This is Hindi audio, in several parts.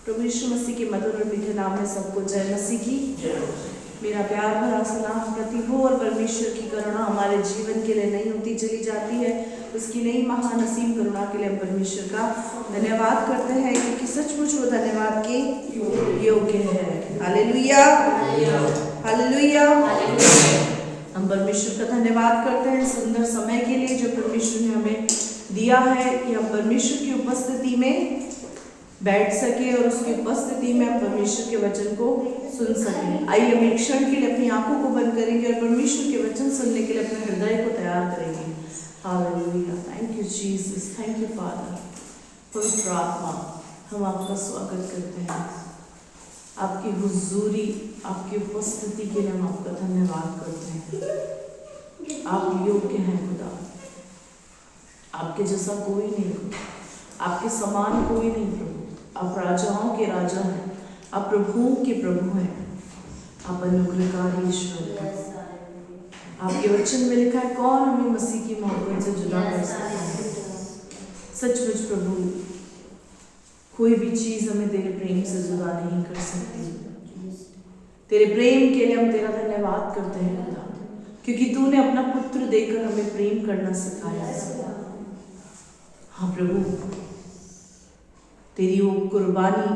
प्रभु यीशु मसीह के मधुर और मीठे नाम में सबको जय मसीह की। मेरा प्यार भरा सलाम प्रति हो और परमेश्वर की करुणा हमारे जीवन के लिए नहीं होती चली जाती है। उसकी नई महान असीम करुणा के लिए हम परमेश्वर का धन्यवाद करते हैं, क्योंकि सचमुच वो धन्यवाद के योग्य है। Hallelujah, hallelujah. हम परमेश्वर का धन्यवाद करते हैं सुंदर समय के लिए जो परमेश्वर ने हमें दिया है कि हम परमेश्वर की उपस्थिति में बैठ सके और उसकी उपस्थिति में हम परमेश्वर के वचन को सुन सकें। आइए हम एक क्षण के लिए अपनी आंखों को बंद करेंगे और परमेश्वर के वचन सुनने के लिए अपने हृदय को तैयार करेंगे। Hallelujah, thank you Jesus, thank you father. पवित्र आत्मा, हम आपका स्वागत करते हैं, आपकी हुजूरी, आपकी उपस्थिति के लिए हम आपका धन्यवाद करते हैं। आप योग्य हैं खुदा, आपके जैसा कोई नहीं, आपके समान कोई नहीं प्रभु। आप राजाओं के राजा हैं, आप प्रभुओं के प्रभु हैं, आप अनुग्रहकारी ईश्वर हैं। आपके वचन में लिखा है, कौन हमें मसीह की मोहब्बत से जुदा कर सकता है। सचमुच प्रभु, कोई भी चीज हमें तेरे प्रेम से जुदा नहीं कर सकती। तेरे प्रेम के लिए हम तेरा धन्यवाद करते हैं खुदा, क्योंकि तूने अपना पुत्र देकर हमें प्रेम करना सिखाया है। हाँ प्रभु, तेरी वो कुर्बानी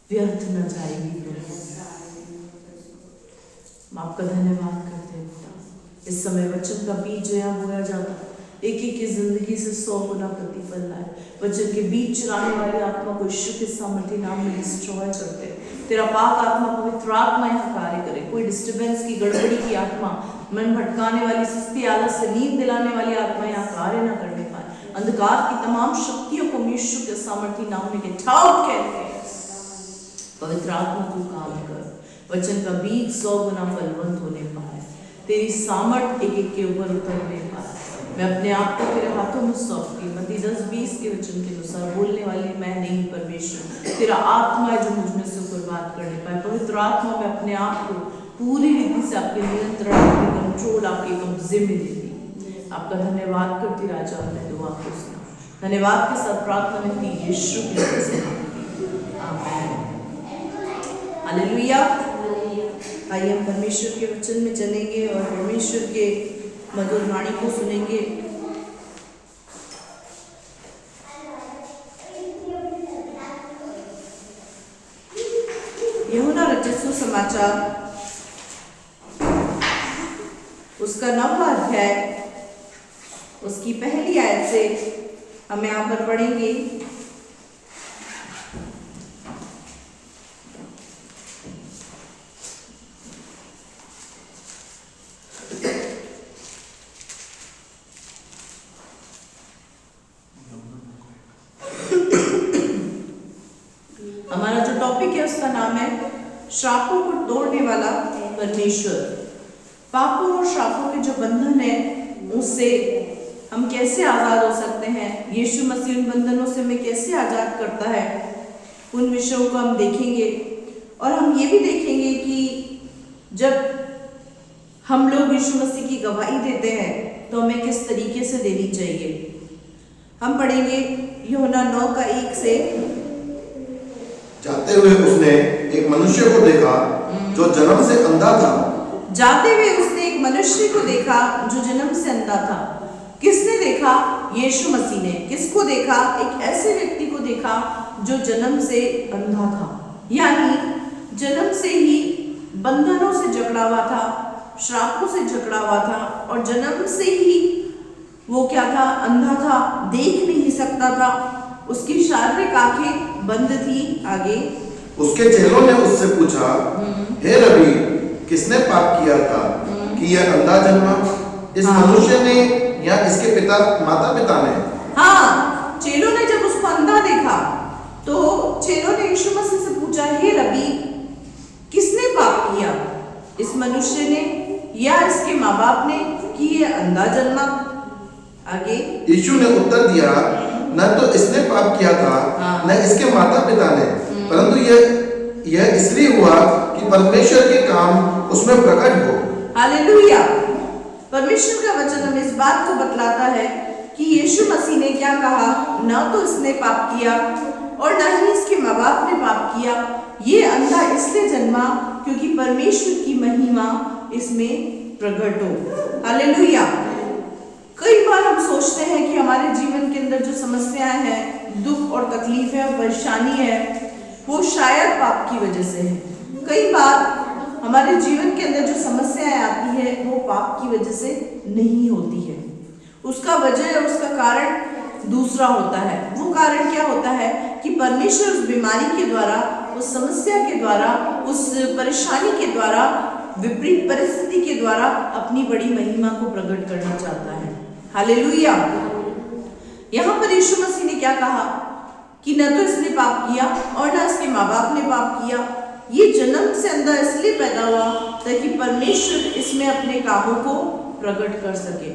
व्यर्थ न जाएगी प्रभु। हम आपका धन्यवाद करते हैं खुदा। इस समय वचन का बीज जो यहाँ बोया जाता है, एक एक की जिंदगी से 100 गुना प्रतिफल लाए। वचन के बीज चुराने वाली आत्मा को यीशु के सामर्थ्य नाम में डिस्ट्रॉय करते। तेरा पाक आत्मा, पवित्र आत्मा यहाँ कार्य करे। कोई डिस्टर्बेंस की, गड़बड़ी की आत्मा, मन भटकाने वाली, सुस्ती, आलस से नींद दिलाने वाली आत्मा यहाँ कार्य न करने पाए। अंधकार की तमाम शक्तियों को यीशु के सामर्थ्य नाम में गेट आउट कहते हैं। पवित्र आत्मा तू काम कर, वचन का बीज 100 गुना फलवंत होने पाए, तेरी सामर्थ एक एक के ऊपर उतरने पाए। मैं अपने आप को तेरे हाथों में सौंपती। मत्ती 10:20 के वचन के अनुसार बोलने वाली मैं नहीं, परमेश्वर तेरा आत्मा है जो मुझ में से ऊपर बात करने पाए। पवित्र आत्मा में अपने आप को पूरी रीति से आपके नियंत्रण, आपके कंट्रोल, आपके कब्जे में देती। आपका धन्यवाद करती राजा, मैं दुआ को सुना। धन्यवाद के साथ प्रार्थना में थी यीशु के नाम से, आमीन। हालेलुया। आइए हम परमेश्वर के वचन में चलेंगे और परमेश्वर के मधुर वाणी को सुनेंगे। यूहन्ना रचित सुसमाचार उसका 9वां अध्याय, उसकी पहली आयत से हम यहाँ पर पढ़ेंगे। हमारा जो टॉपिक है उसका नाम है श्रापों को तोड़ने वाला परमेश्वर। पापों और श्रापों के जो बंधन है उससे हम कैसे आजाद हो सकते हैं, यीशु मसीह उन बंधनों से हमें कैसे आजाद करता है, उन विषयों को हम देखेंगे। और हम ये भी देखेंगे कि जब हम लोग यीशु मसीह की गवाही देते हैं तो हमें किस तरीके से देनी चाहिए। हम पढ़ेंगे यूहन्ना 9:1 से। जाते हुए उसने एक मनुष्य को देखा जो जन्म से अंधा था। जाते हुए उसने एक मनुष्य को देखा जो जन्म से अंधा था। किसने देखा? यीशु मसीह ने। किसको देखा? एक ऐसे व्यक्ति को देखा जो जन्म से अंधा था, यानी जन्म से ही बंधनों से जकड़ा हुआ था, श्रापों से जकड़ा हुआ था, और जन्म से ही वो क्या था? अंधा था, देख नहीं सकता था, उसकी शारीरिक आंखें बंद थी। आगे उसके चेलों ने उससे पूछा, हे रबी, किसने पाप किया था कि यह अंधा जन्मा, इस मनुष्य ने या इसके पिता माता पिता ने? हाँ, चेलों ने जब उसको अंधा देखा तो चेलों ने यीशु मसीह से पूछा, हे रबी, किसने पाप किया, इस मनुष्य ने या इसके माँ बाप ने कि यह अंधा जन्मा? आगे यीशु ने उत्तर दिया, न तो इसने पाप किया था न इसके माता पिता ने, परंतु यह इसलिए हुआ कि परमेश्वर के काम उसमें प्रकट हो। हालेलुया। परमेश्वर का वचन हमें इस बात को बतलाता है कि यीशु मसीह ने क्या कहा, न तो इसने पाप किया और न ही किया। ये अंधा इसलिए जन्मा क्योंकि परमेश्वर की महिमा इसमें प्रकट हो। हालेलुया। कई बार हम सोचते हैं कि हमारे जीवन के अंदर जो समस्याएं हैं, दुख और तकलीफ है और परेशानी है, वो शायद पाप की वजह से है। कई बार हमारे जीवन के अंदर जो समस्याएं आती है वो पाप की वजह से नहीं होती है। उसका वजह और उसका कारण दूसरा होता है। वो कारण क्या होता है कि परमेश्वर उस बीमारी के द्वारा, उस समस्या के द्वारा, उस परेशानी के द्वारा, विपरीत परिस्थिति के द्वारा अपनी बड़ी महिमा को प्रकट करना चाहता है। हालेलुया। यहाँ पर यीशु मसीह ने क्या कहा कि न तो इसने पाप किया और न इसके माँ बाप ने पाप किया। ये जन्म से अंधा इसलिए पैदा हुआ ताकि परमेश्वर इसमें अपने कामों को प्रकट कर सके।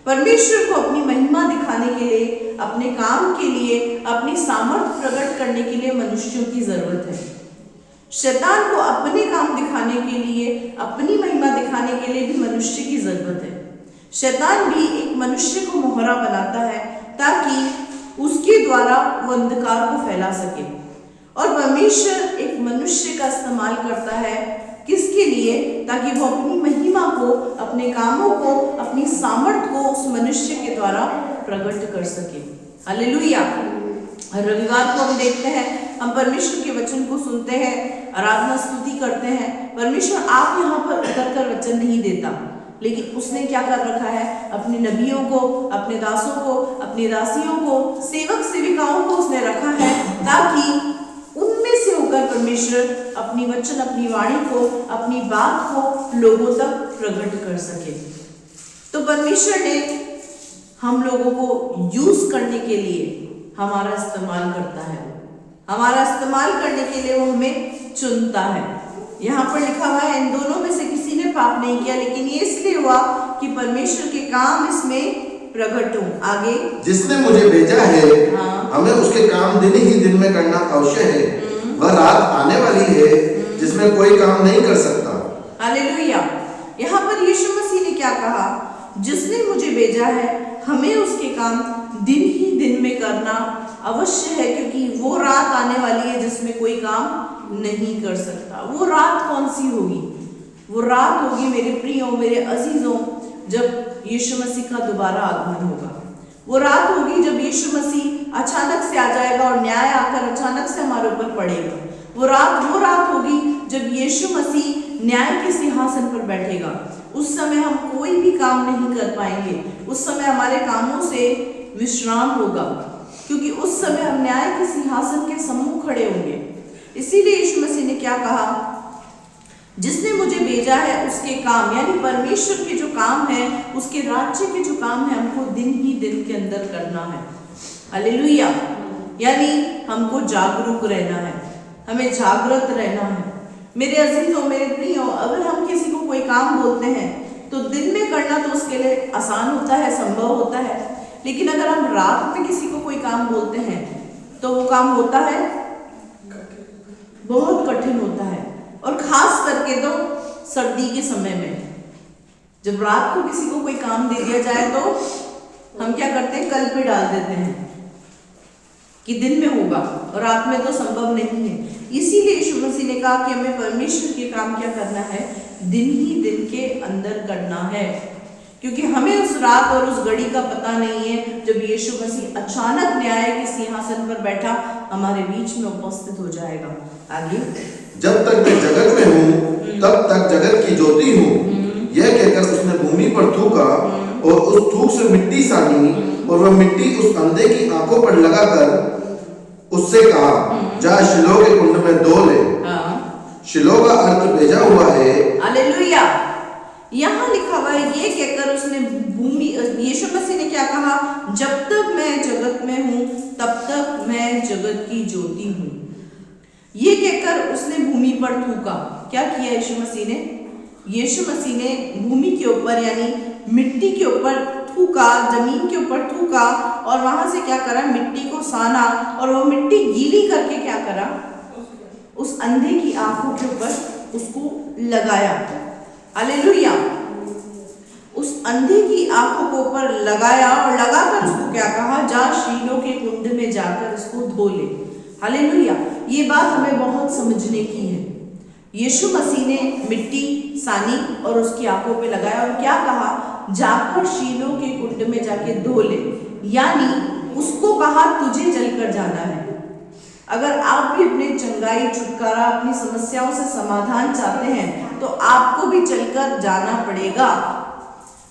परमेश्वर को अपनी महिमा दिखाने के लिए, अपने काम के लिए, अपनी सामर्थ्य प्रकट करने के लिए मनुष्यों की जरूरत है। शैतान को अपने काम दिखाने के लिए, अपनी महिमा दिखाने के लिए भी मनुष्य की जरूरत है। शैतान भी एक मनुष्य को मोहरा बनाता है ताकि उसके द्वारा वो अंधकार को फैला सके। और परमेश्वर एक मनुष्य का इस्तेमाल करता है किसके लिए? ताकि वो अपनी महिमा को, अपने कामों को, अपनी सामर्थ्य को उस मनुष्य के द्वारा प्रकट कर सके। हालेलुया। रविवार को हम देखते हैं, हम परमेश्वर के वचन को सुनते हैं, आराधना स्तुति करते हैं। परमेश्वर आप यहाँ पर उतर कर वचन नहीं देता, लेकिन उसने क्या कर रखा है? अपने नबियों को, अपने दासों को, अपनी दासियों को, सेवक सेविकाओं को उसने रखा है ताकि उनमें से होकर परमेश्वर अपनी वचन, अपनी वाणी को, अपनी बात को लोगों तक प्रकट कर सके। तो परमेश्वर ने हम लोगों को यूज करने के लिए हमारा इस्तेमाल करता है। हमारा इस्तेमाल करने के लिए वो हमें चुनता है। यहाँ पर लिखा हुआ है, इन दोनों में से किसी ने पाप नहीं किया, लेकिन ये इसलिए हुआ कि परमेश्वर के काम इसमें प्रकट हो। आगे, जिसने मुझे भेजा है, हमें उसके काम दिन ही दिन में करना आवश्यक है। वह रात आने वाली है जिसमें कोई काम नहीं कर सकता। हालेलुया। यहाँ पर यीशु मसीह ने क्या कहा? जिसने मुझे भेजा है, हमें उसके काम दिन ही दिन में करना अवश्य है, क्योंकि वो रात आने वाली है जिसमें कोई काम नहीं कर सकता। वो रात कौन सी होगी? वो रात होगी मेरे प्रियो, मेरे अजीजों, जब यीशु मसीह का दोबारा आगमन होगा। वो रात होगी जब यीशु मसीह अचानक से आ जाएगा और न्याय आकर अचानक से हमारे ऊपर पड़ेगा। वो रात होगी जब यीशु मसीह न्याय के सिंहासन पर बैठेगा। उस समय हम कोई भी काम नहीं कर पाएंगे। उस समय हमारे कामों से विश्राम होगा, क्योंकि उस समय हम न्याय के सिंहासन के सम्मुख खड़े होंगे। इसीलिए यीशु मसीह ने क्या कहा? जिसने मुझे भेजा है उसके काम, यानी परमेश्वर के जो काम है, उसके राज्य के जो काम है, हमको दिन ही दिन के अंदर करना है। हालेलुया। यानी हमको जागरूक रहना है, हमें जागृत रहना है। मेरे अजीजों, मेरे प्रियो, अगर हम किसी को कोई काम बोलते हैं तो दिन में करना तो उसके लिए आसान होता है, संभव होता है। लेकिन अगर हम रात में किसी को कोई काम बोलते हैं तो वो काम होता है, बहुत कठिन होता है। और खास करके तो सर्दी के समय में, जब रात को किसी को कोई काम दे दिया जाए तो हम क्या करते हैं? कल पे डाल देते हैं कि दिन में होगा, और रात में तो संभव नहीं है। इसीलिए यीशु मसीह ने कहा कि हमें परमेश्वर के काम क्या करना है? दिन ही दिन के अंदर करना है, क्योंकि हमें उस रात और उस घड़ी का पता नहीं है जब यीशु मसीह अचानक न्याय के सिंहासन पर बैठा हमारे बीच में उपस्थित हो जाएगा। आगे, जब तक मैं जगत में हूँ तब तक जगत की ज्योति हूँ। यह कहकर उसने भूमि पर थूका और उस थूक से मिट्टी सानी, और वह मिट्टी उस अंधे की आंखों पर लगाकर उससे कहा, जा शिलोह के कुंड में धो ले। शिलोह का अर्थ भेजा हुआ है। हालेलुया। यहाँ लिखा हुआ है, ये कहकर उसने भूमि, यीशु मसीह ने क्या कहा? जब तक मैं जगत में हूँ तब तक मैं जगत की ज्योति हूँ। ये कहकर उसने भूमि पर थूका। क्या किया यीशु मसीह ने? यीशु मसीह ने भूमि के ऊपर, यानी मिट्टी के ऊपर थूका, जमीन के ऊपर थूका, और वहां से क्या करा? मिट्टी को साना, और वो मिट्टी गीली करके क्या करा? उस अंधे की आंखों के ऊपर उसको लगाया। हालेलुया। उस अंधे की आंखों को ऊपर लगाया और लगाकर उसको क्या कहा? जा शीलोह के कुंड में जाकर इसको धो ले। हालेलुया। ये बात हमें बहुत समझने की है। यीशु मसीह ने मिट्टी सानी और उसकी आंखों पे लगाया और क्या कहा, जाकर शीलो के कुंड में जाके धो ले, यानी उसको कहा तुझे जलकर जाना है। अगर आप भी अपने चंगाई, छुटकारा, अपनी समस्याओं से समाधान चाहते हैं तो आपको भी चलकर जाना पड़ेगा।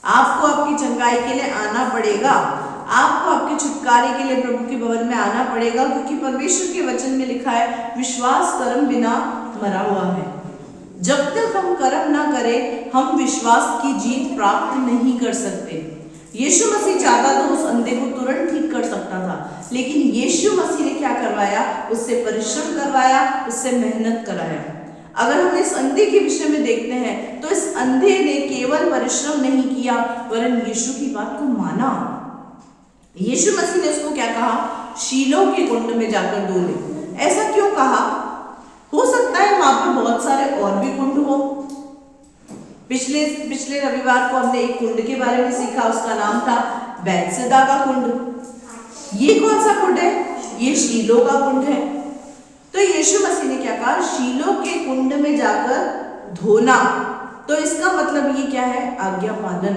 आपको आपकी चंगाई के लिए आना पड़ेगा, आपको आपके छुटकारे के लिए प्रभु के भवन में आना पड़ेगा, क्योंकि परमेश्वर के वचन में लिखा है विश्वास कर्म बिना मरा हुआ है। जब तक हम कर्म ना करें हम विश्वास की जीत प्राप्त नहीं कर सकते। यीशु मसीह चाहता तो उस अंधे को तुरंत ठीक कर सकता था, लेकिन यीशु मसीह ने क्या करवाया, उससे परिश्रम करवाया, उससे मेहनत कराया। अगर हम इस अंधे के विषय में देखते हैं तो इस अंधे ने केवल परिश्रम नहीं किया वरन यीशु की बात को माना। यीशु मसीह ने उसको क्या कहा, शीलो के कुंड में जाकर धो ले। ऐसा क्यों कहा? हो सकता है वहां पर बहुत सारे और भी कुंड हो। पिछले रविवार को हमने एक कुंड के बारे में सीखा, उसका नाम था बैतसैदा का कुंड। ये कौन सा कुंड है? ये शीलो का कुंड है। तो यीशु मसीह ने क्या कहा, शीलो के कुंड में जाकर धोना। तो इसका मतलब ये क्या है, आज्ञा पालन।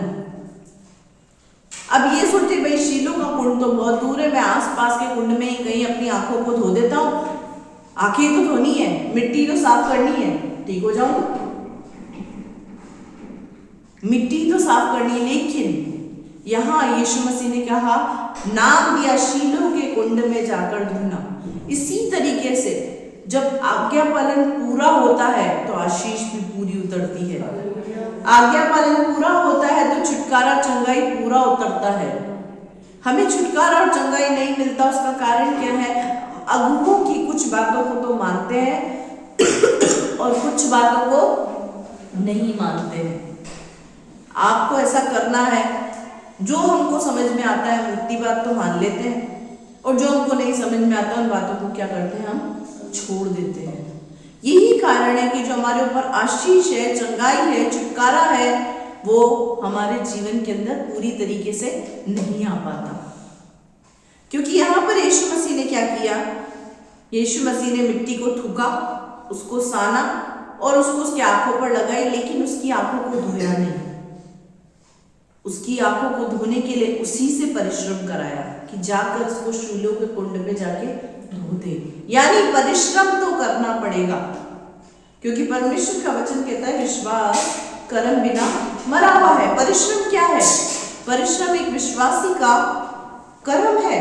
अब ये सोचते भाई शीलो का कुंड तो बहुत दूर है, मैं आसपास के कुंड में ही कहीं अपनी आंखों को धो देता हूँ, आंखें तो धोनी है, मिट्टी तो साफ करनी है, ठीक हो जाऊंगा, मिट्टी तो साफ करनी। लेकिन यहाँ यीशु मसीह ने कहा, नाम दिया शीलो के कुंड में जाकर धोना। इसी तरीके से जब आज्ञा पालन पूरा होता है तो आशीष भी पूरी उतरती है। आज्ञा पालन पूरा होता है तो छुटकारा, चंगाई पूरा उतरता है। हमें छुटकारा और चंगाई नहीं मिलता, उसका कारण क्या है? अगुओं की कुछ बातों को तो मानते हैं और कुछ बातों को नहीं मानते हैं। आपको ऐसा करना है, जो हमको समझ में आता है उतनी बात तो मान लेते हैं, और जो हमको नहीं समझ में आता उन बातों को क्या करते हैं, हम छोड़ देते हैं। यही कारण है कि जो हमारे ऊपर आशीष है, चंगाई है, छुटकारा है, वो हमारे जीवन के अंदर पूरी तरीके से नहीं आ पाता। क्योंकि यहाँ पर यीशु मसीह ने क्या किया, यीशु मसीह ने मिट्टी को थूका, उसको साना और उसको उसकी आंखों पर लगाई, लेकिन उसकी आंखों को धोया नहीं। उसकी आंखों को धोने के लिए उसी से परिश्रम कराया कि जाकर उसको शीलो के कुंड में जाके धो दे। यानी परिश्रम तो करना पड़ेगा, क्योंकि परमेश्वर का वचन कहता है विश्वास कर्म बिना मरा हुआ है। परिश्रम क्या है? परिश्रम एक विश्वासी का कर्म है।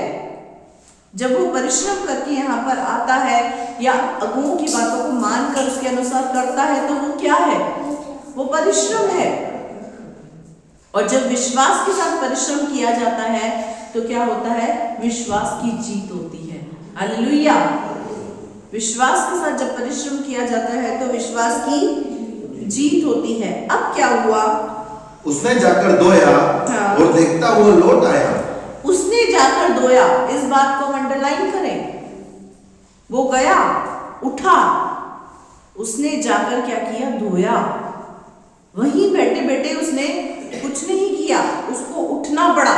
जब वो परिश्रम करके यहाँ पर आता है या अगुओं की बातों को मानकर उसके अनुसार करता है तो वो क्या है? वो परिश्रम है। और जब विश्वास के साथ परिश्रम किया जाता है तो क्या होता है? विश्वास की जीत होती है। हालेलुया। विश्वास के साथ जब परिश्रम किया जाता है तो विश्वास की जीत होती है। अब क्या हुआ? उसने जाकर धोया और देखता हुआ लौट आया। उसने जाकर धोया, इस बात को अंडरलाइन करें। वो गया, उठा, उसने जाकर क्या किया? धोया। वहीं बैठे बैठे उसने कुछ नहीं किया, उसको उठना पड़ा।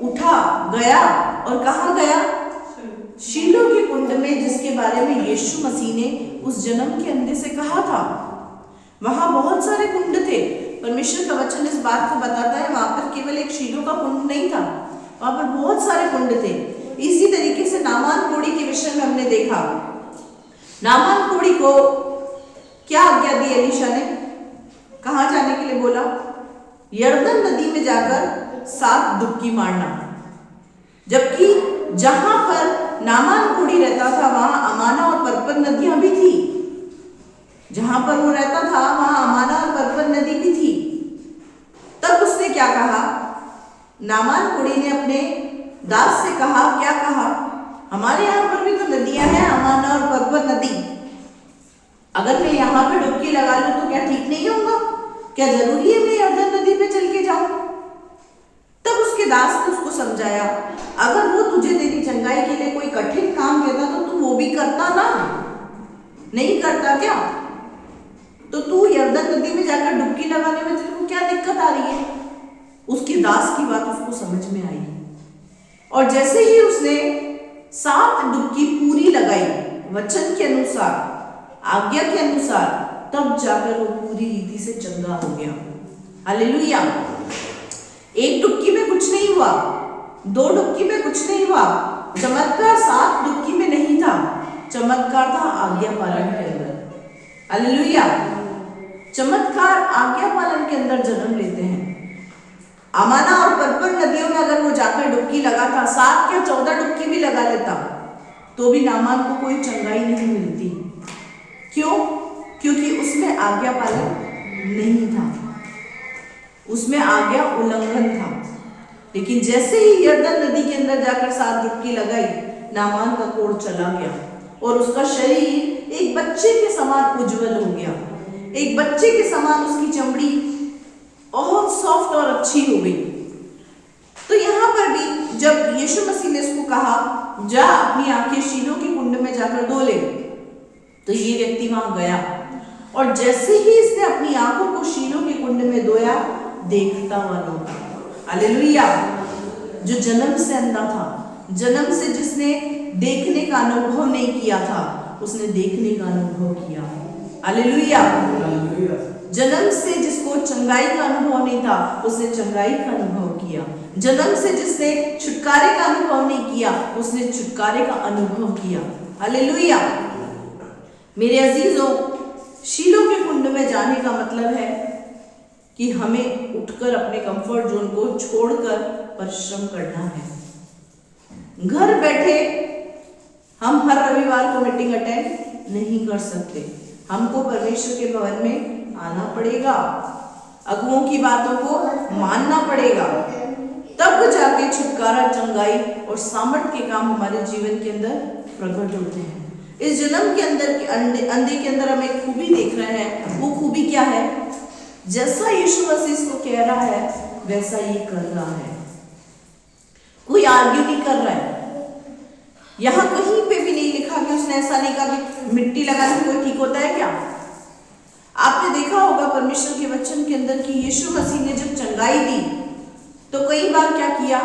उठा, गया, और कहाँ गया? शीलो के कुंड में, जिसके बारे में यीशु मसीह ने उस जन्म के अंधे से कहा था। वहां बहुत सारे कुंड थे। परमेश्वर का वचन इस बात को बताता है, वहां पर केवल एक शीलो का कुंड नहीं था, वहां पर बहुत सारे कुंड थे। इसी तरीके से नामान कोढ़ी के विषय में हमने देखा। नामान कोढ़ी को क्या आज्ञा दी एलीशा ने? कहाँ जाने के लिए बोला? यरदन नदी में जाकर 7 डुबकी मारना। जबकि जहां पर नामान कोढ़ी रहता था वहां अमाना और पर्पल नदियां भी थी। जहां पर वो रहता था वहां अमाना और पर्पल नदी भी थी। तब उसने क्या कहा? नामान कोढ़ी ने अपने दास से कहा, क्या कहा? हमारे यहाँ पर भी तो नदियां हैं, अमाना और पर्पल नदी। अगर मैं यहाँ पे डुबकी लगा लूं तो क्या ठीक नहीं होगा? क्या जरूरी है मैं यरदन नदी पे चल के जाऊं? तब उसके दास ने उसको समझाया, अगर वो तुझे तेरी चंगाई के लिए कोई कठिन काम कहता तो तू वो भी करता ना, नहीं करता क्या? तो तू यरदन नदी में जाकर डुबकी लगाने में तेरे को क्या दिक्कत आ रही है? उसके दास की बात उसको समझ में आई, और जैसे ही उसने 7 डुबकी पूरी लगाई, वचन के अनुसार, आज्ञा के अनुसार, तब जाकर वो पूरी रीति से चंगा हो गया। हालेलुया। एक डुबकी में कुछ नहीं हुआ, 2 डुबकी में कुछ नहीं हुआ, चमत्कार 7 डुबकी में नहीं था, चमत्कार था आज्ञा पालन के अंदर। हालेलुया। चमत्कार आज्ञा पालन के अंदर जन्म लेते हैं। अमाना और पर्पल नदियों में अगर वो जाकर डुबकी लगाता, 7 या 14 डुबकी भी लगा लेता, तो भी नामान को कोई चंगाई नहीं मिलती। क्यों? क्योंकि उसमें आज्ञा पालन नहीं था, उसमें आज्ञा उल्लंघन था। लेकिन जैसे ही यरदन नदी के अंदर जाकर 7 डुबकी लगाई, नामान का कोढ़ चला गया और उसका शरीर एक बच्चे के समान उज्जवल हो गया। एक बच्चे के समान उसकी चमड़ी बहुत सॉफ्ट और अच्छी हो गई। तो यहाँ पर भी जब यीशु मसीह ने उसको कहा जा अपनी आंखें शीलो के कुंड में जाकर धो ले, तो ये व्यक्ति वहां गया और जैसे ही इसने अपनी आंखों को शीलो के कुंड में धोया, देखता हुआ लौटा। हालेलुया। जो जन्म से अंधा था, जन्म से जिसने देखने का अनुभव नहीं किया था, उसने देखने का अनुभव किया। हालेलुया। जन्म से जिसको चंगाई का अनुभव नहीं था, उसने चंगाई का अनुभव किया। जन्म से जिसने छुटकारे का अनुभव नहीं किया, उसने छुटकारे का अनुभव किया। हालेलुया। मेरे अजीजों, शीलो के कुंड में जाने का मतलब है कि हमें उठकर अपने कंफर्ट जोन को छोड़कर परिश्रम करना है। घर बैठे हम हर रविवार को मीटिंग अटेंड नहीं कर सकते, हमको परमेश्वर के भवन में आना पड़ेगा, अगुओं की बातों को मानना पड़ेगा, तब जाके छुटकारा, चंगाई और सामर्थ के काम हमारे जीवन के अंदर प्रकट होते हैं। इस जन्म के अंदर के अंधे के अंदर हम एक खूबी देख रहे हैं। वो खूबी क्या है? जैसा यीशु मसीह इसको कह रहा है, वैसा ये कर रहा है। कोई आर्ग्यू नहीं कर रहा है। यहाँ कहीं पे भी नहीं लिखा कि उसने ऐसा नहीं कहा कि मिट्टी लगाने से कोई ठीक होता है क्या। आपने देखा होगा परमेश्वर के वचन के अंदर कि यीशु मसीह ने जब चंगाई दी, तो कई बार क्या किया?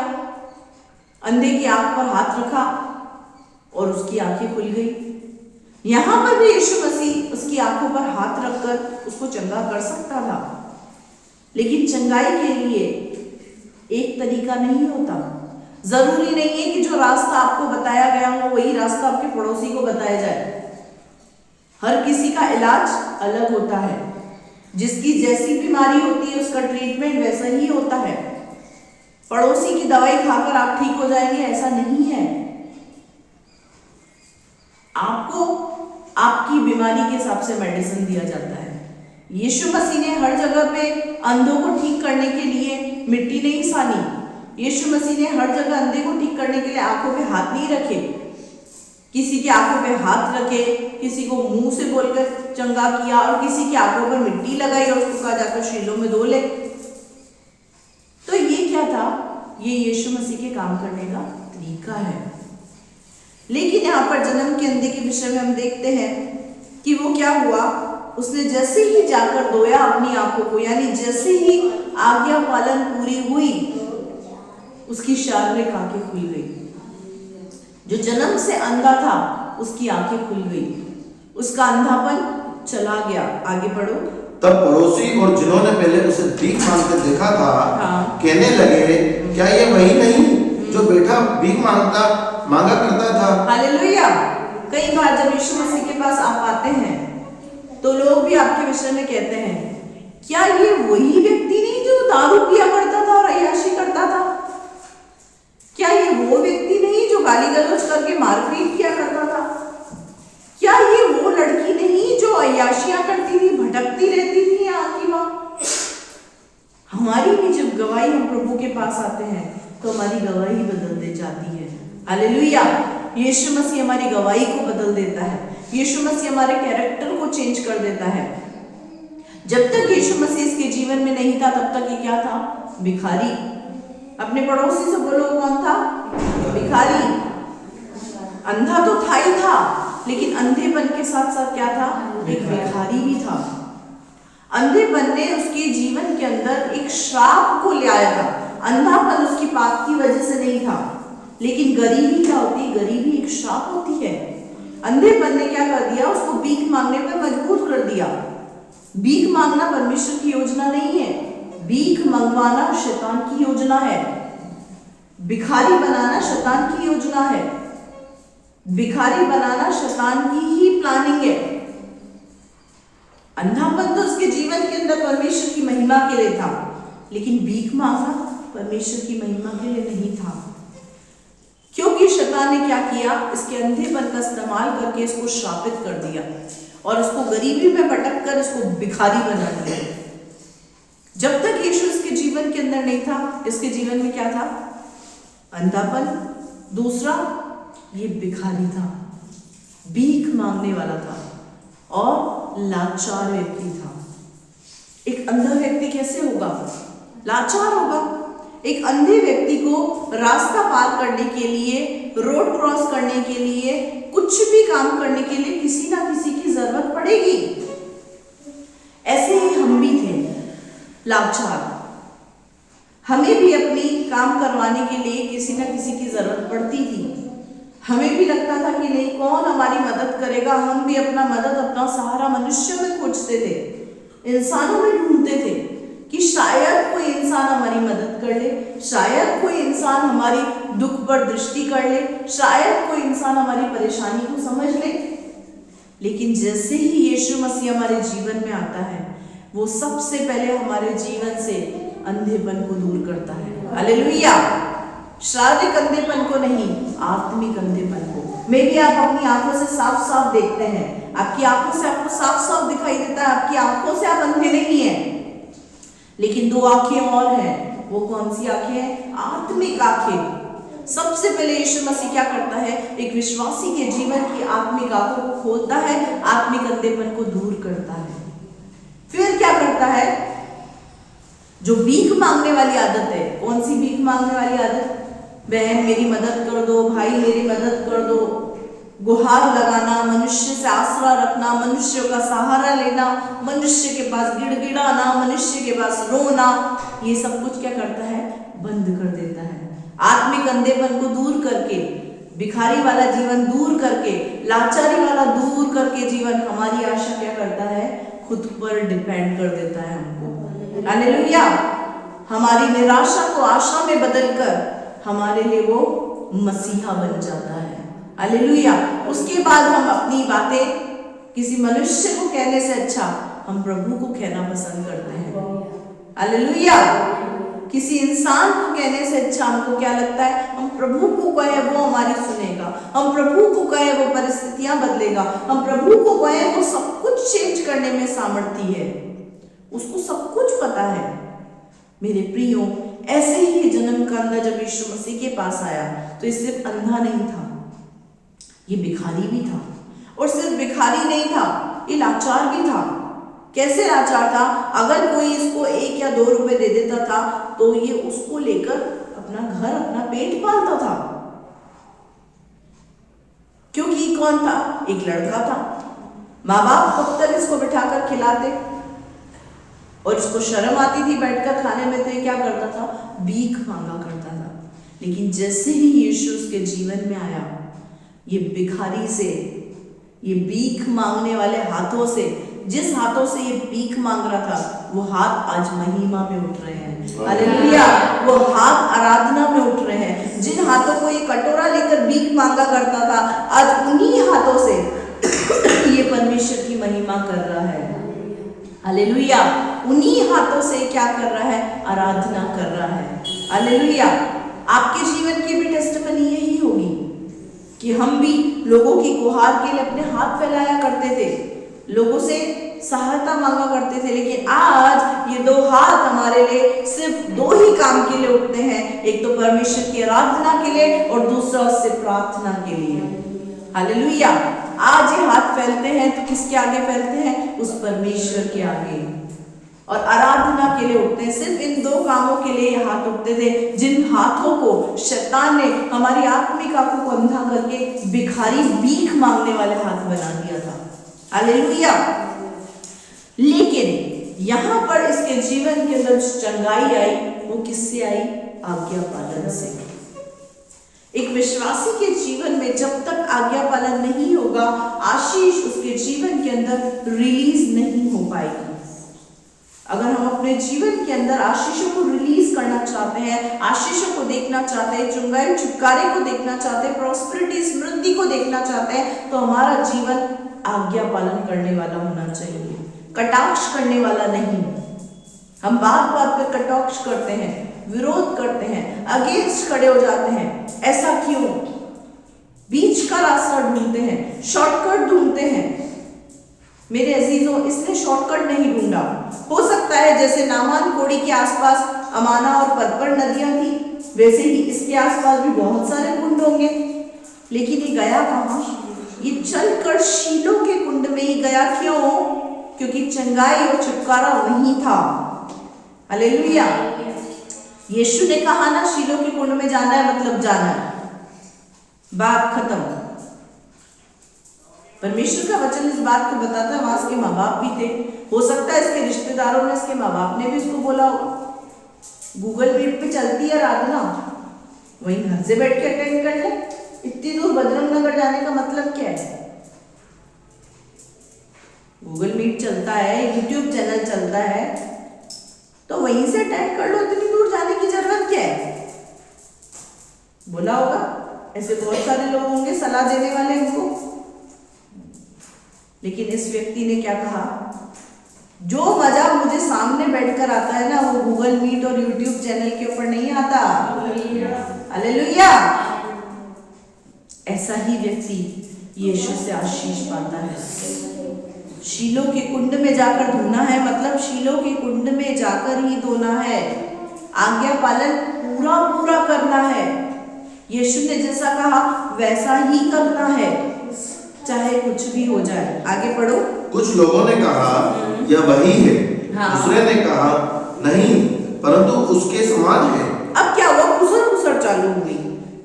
अंधे की आंख पर हाथ रखा और उसकी आंखें खुल गई। यहां पर भी यीशु मसीह उसकी आंखों पर हाथ रखकर उसको चंगा कर सकता था, लेकिन चंगाई के लिए एक तरीका नहीं होता। जरूरी नहीं है कि जो रास्ता आपको बताया गया हो वही रास्ता आपके पड़ोसी को बताया जाए। हर किसी का इलाज अलग होता है। जिसकी जैसी बीमारी होती है उसका ट्रीटमेंट वैसा ही होता है। पड़ोसी की दवाई खाकर आप ठीक हो जाएंगे, ऐसा नहीं है। आपको आपकी बीमारी के हिसाब से मेडिसिन दिया जाता है। यीशु मसीह ने हर जगह पे अंधों को ठीक करने के लिए मिट्टी नहीं सानी। यीशु मसीह ने हर जगह अंधे को ठीक करने के लिए आंखों पे हाथ नहीं रखे। किसी की आंखों पे हाथ रखे, किसी को मुंह से बोलकर चंगा किया और किसी की आंखों पर मिट्टी लगाई और उसको कहा जाकर शीलो में धो ले। तो ये क्या था? ये यीशु मसीह के काम करने का तरीका है। लेकिन यहाँ पर जन्म के अंधे के विषय में हम देखते हैं कि वो क्या हुआ। उसने जैसे ही जाकर धोया अपनी आंखों को, यानी जैसे ही आज्ञा पालन पूरी हुई, उसकी शारीरिक आंखें खुल गई। जो जन्म से अंधा था उसकी आंखें खुल गई, उसका अंधापन चला गया। आगे पढ़ो। तब पड़ोसी और जिन्होंने पहले उसे भीख मांगते देखा था, कहने लगे, क्या ये वही नहीं जो बेटा भीख मांगा करता था? हालेलुया। कई बार जब यीशु मसीह के पास आप आते हैं तो लोग भी आपके विषय में कहते हैं, क्या ये वही व्यक्ति नहीं जो दारू पिया करता था और अय्याशी करता था? क्या ये वो व्यक्ति नहीं जो गाली गलौज करके मारपीट किया करता था? क्या ये वो लड़की नहीं जो अय्याशियां करती थी, भटकती रहती थी यहाँ की वहां? हमारी भी जब गवाही हम प्रभु के पास आते हैं तो हमारी गवाही बदल दे जाती है। हालेलुया। यीशु मसीह हमारी गवाही को बदल देता है। यीशु मसीह हमारे कैरेक्टर को चेंज कर देता है। जब तक यीशु मसीह इसके जीवन में नहीं था तब तक ये क्या था? भिखारी। अपने पड़ोसी से बोलो, कौन था? भिखारी। अंधा तो था ही था, लेकिन अंधेपन के साथ साथ क्या था? एक भिखारी भी था। अंधेपन ने उसके जीवन के अंदर एक श्राप को ले आया था। अंधापन उसकी पाप की वजह से नहीं था, लेकिन गरीबी क्या होती है? गरीबी एक श्राप होती है। अंधेपन ने क्या कर दिया, उसको भीख मांगने पर मजबूर कर दिया। भीख मांगना परमेश्वर की योजना नहीं है, भीख मंगवाना शैतान की योजना है। भिखारी बनाना शैतान की योजना है, भिखारी बनाना शैतान की ही प्लानिंग है। अंधापन तो उसके जीवन के अंदर परमेश्वर की महिमा के लिए था, लेकिन भीख मांगना परमेश्वर की महिमा के लिए नहीं था। क्योंकि शैतान ने क्या किया, इसके अंधेपन का इस्तेमाल करके इसको श्रापित कर दिया और उसको गरीबी में भटक कर इसको भिखारी बना दिया। जब तक यीशु इसके जीवन के अंदर नहीं था, इसके जीवन में क्या था, अंधापन। दूसरा, ये भिखारी था, भीख मांगने वाला था और लाचार व्यक्ति था। एक अंधा व्यक्ति कैसे होगा, लाचार होगा। एक अंधे व्यक्ति को रास्ता पार करने के लिए, रोड क्रॉस करने के लिए, कुछ भी काम करने के लिए किसी ना किसी की जरूरत पड़ेगी। ऐसे ही हम भी थे, लाचार। हमें भी अपनी काम करवाने के लिए किसी ना किसी की जरूरत पड़ती थी। हमें भी लगता था कि नहीं, कौन हमारी मदद करेगा। हम भी अपना मदद, अपना सहारा मनुष्य में खोजते थे, इंसानों में ढूंढते थे कि शायद कोई इंसान हमारी मदद कर ले, शायद कोई इंसान हमारी दुख पर दृष्टि कर ले, शायद कोई इंसान हमारी परेशानी को समझ ले। लेकिन जैसे ही यीशु मसीह हमारे जीवन में आता है, वो सबसे पहले हमारे जीवन से अंधेपन को दूर करता है। हालेलुया। शारीरिक अंधेपन को नहीं, आत्मिक अंधेपन को। मे भी आप अपनी आंखों से साफ साफ देखते हैं, आपकी आंखों से आपको साफ साफ दिखाई देता है, आपकी आंखों से आप अंधे नहीं हैं, लेकिन दो आंखें और हैं। वो कौन सी आंखें हैं, आत्मिक आंखें। सबसे पहले यीशु मसीह क्या करता है, एक विश्वासी के जीवन की आत्मिक आंखों को खोलता है, आत्मिक अंधेपन को दूर करता है। फिर क्या करता है, जो भीख मांगने वाली आदत है, कौन सी भीख मांगने वाली आदत, बहन मेरी मदद कर दो, भाई मेरी मदद कर दो, गुहार लगाना, मनुष्य से आसरा रखना, मनुष्य का सहारा लेना, मनुष्य के पास गिड़गिड़ाना, मनुष्य के पास रोना, ये सब कुछ क्या करता है, बंद कर देता है। आत्मिक अंधेपन को दूर करके, भिखारी वाला जीवन दूर करके, लाचारी वाला दूर करके जीवन, हमारी आशा क्या करता है, खुद पर डिपेंड कर देता है हमको। हालेलुया। हमारी निराशा को आशा में बदलकर हमारे लिए वो मसीहा बन जाता है। हालेलुया। उसके बाद हम अपनी बातें किसी मनुष्य को कहने से अच्छा हम प्रभु को कहना पसंद करते हैं। हालेलुया। किसी इंसान को कहने से अच्छा हमको क्या लगता है, हम प्रभु को कहे वो हमारी सुनेगा, हम प्रभु को कहे वो परिस्थितियां बदलेगा, हम प्रभु को कहे वो सब कुछ चेंज करने में सामर्थ्य है, उसको सब कुछ पता है। मेरे प्रियो, ऐसे ही जन्म का अंधा जब यीशु मसीह के पास आया तो ये सिर्फ अंधा नहीं था, ये भिखारी भी था। और सिर्फ भिखारी नहीं था, ये लाचार भी था। कैसे लाचार था, अगर कोई इसको 1 या 2 रुपए दे देता था तो ये उसको लेकर अपना घर, अपना पेट पालता था। क्योंकि कौन था, एक लड़का था। माँ बाप कब तक इसको बिठाकर खिलाते, और इसको शर्म आती थी बैठकर खाने में, तो ये क्या करता था, भीख मांगा करता था। लेकिन जैसे ही यीशु उसके जीवन में आया, ये भिखारी से, ये भीख मांगने वाले हाथों से, जिस हाथों से ये भीख मांग रहा था, वो हाथ आज महिमा में उठ रहे हैं। हालेलुया। वो हाथ आराधना में उठ रहे हैं। जिन हाथों को ये कटोरा लेकर भीख मांगा करता था, आज उन्हीं हाथों से ये परमेश्वर की महिमा कर रहा है। हालेलुया। उन्हीं हाथों से क्या कर रहा है, आराधना कर रहा है। हालेलुया। आपके जीवन की भी टेस्टिमनी यही होगी कि हम भी लोगों की गुहार के लिए अपने हाथ फैलाया करते थे, लोगों से सहायता मांगा करते थे, लेकिन आज ये 2 हाथ हमारे लिए सिर्फ 2 ही काम के लिए उठते हैं, एक तो परमेश्वर की आराधना के लिए और दूसरा उससे प्रार्थना के लिए। हालेलुया। आज ये हाथ फैलते हैं तो किसके आगे फैलते हैं, उस परमेश्वर के आगे, और आराधना के लिए उठते हैं। सिर्फ इन 2 कामों के लिए ये हाथ उठते थे, जिन हाथों को शैतान ने हमारी आत्मिक आंखों को अंधा करके भिखारी, भीख मांगने वाले हाथ बना दिया था। हालेलुया। लेकिन यहां पर इसके जीवन के अंदर चंगाई आई, वो किससे आई, आज्ञा पालन से। एक विश्वासी के जीवन में जब तक आज्ञा पालन नहीं होगा, आशीष उसके जीवन के अंदर रिलीज नहीं हो पाएगी। अगर हम अपने जीवन के अंदर आशीषों को रिलीज करना चाहते हैं, आशीषों को देखना चाहते हैं, चुंगाई छुटकारे को देखना चाहते हैं, प्रॉस्पेरिटी समृद्धि को देखना चाहते हैं, तो हमारा जीवन आज्ञा पालन करने वाला होना चाहिए, कटाक्ष करने वाला नहीं। हम बात बात पे कटाक्ष करते हैं, विरोध करते हैं, अगेंस्ट खड़े हो जाते हैं। ऐसा क्यों? बीच का रास्ता ढूंढते हैं, शॉर्टकट ढूंढते हैं। मेरे अजीजों, इसने शॉर्टकट नहीं ढूंढा। हो सकता है जैसे नामान कोड़ी के आसपास अमाना और परपर नदियां थी, वैसे ही इसके आसपास भी बहुत सारे कुंड होंगे, लेकिन ये गया कहाँ? ये चलकर शीलो के कुंड में ही गया। क्यों? क्योंकि चंगाई और छुटकारा वहीं था। हालेलुया। यीशु ने कहा ना, शीलो के कुंड में जाना है मतलब जाना है, बात खत्म। परमेश्वर का वचन इस बात को बताता है। वहां इसके माँ बाप भी थे, हो सकता है इसके रिश्तेदारों ने, इसके माँ बाप ने भी इसको बोला होगा। गूगल मीट पे चलती है आराधना, वहीं घर से बैठ के अटेंड कर ले। इतनी दूर बजरंग नगर जाने का मतलब क्या है? गूगल मीट चलता है, यूट्यूब चैनल चलता है, तो वहीं से अटेंड कर लो। इतनी दूर जाने की जरूरत क्या है? बोला होगा। ऐसे बहुत सारे लोग होंगे सलाह देने वाले इनको। लेकिन इस व्यक्ति ने क्या कहा? जो मजा मुझे सामने बैठकर आता है ना, वो गूगल मीट और यूट्यूब चैनल के ऊपर नहीं आता। हालेलुया। ऐसा ही व्यक्ति यीशु से आशीष पाता है। शीलो के कुंड में जाकर धोना है मतलब शीलो के कुंड में जाकर ही धोना है। आज्ञा पालन पूरा पूरा करना है। यीशु ने जैसा कहा वैसा ही करना है, चाहे कुछ भी हो जाए। आगे पढ़ो। कुछ लोगों ने कहा यह वही है। हाँ। दूसरे ने कहा नहीं, परंतु उसके समान है। अब क्या हुआ? खुसर खुसर चालू हुई।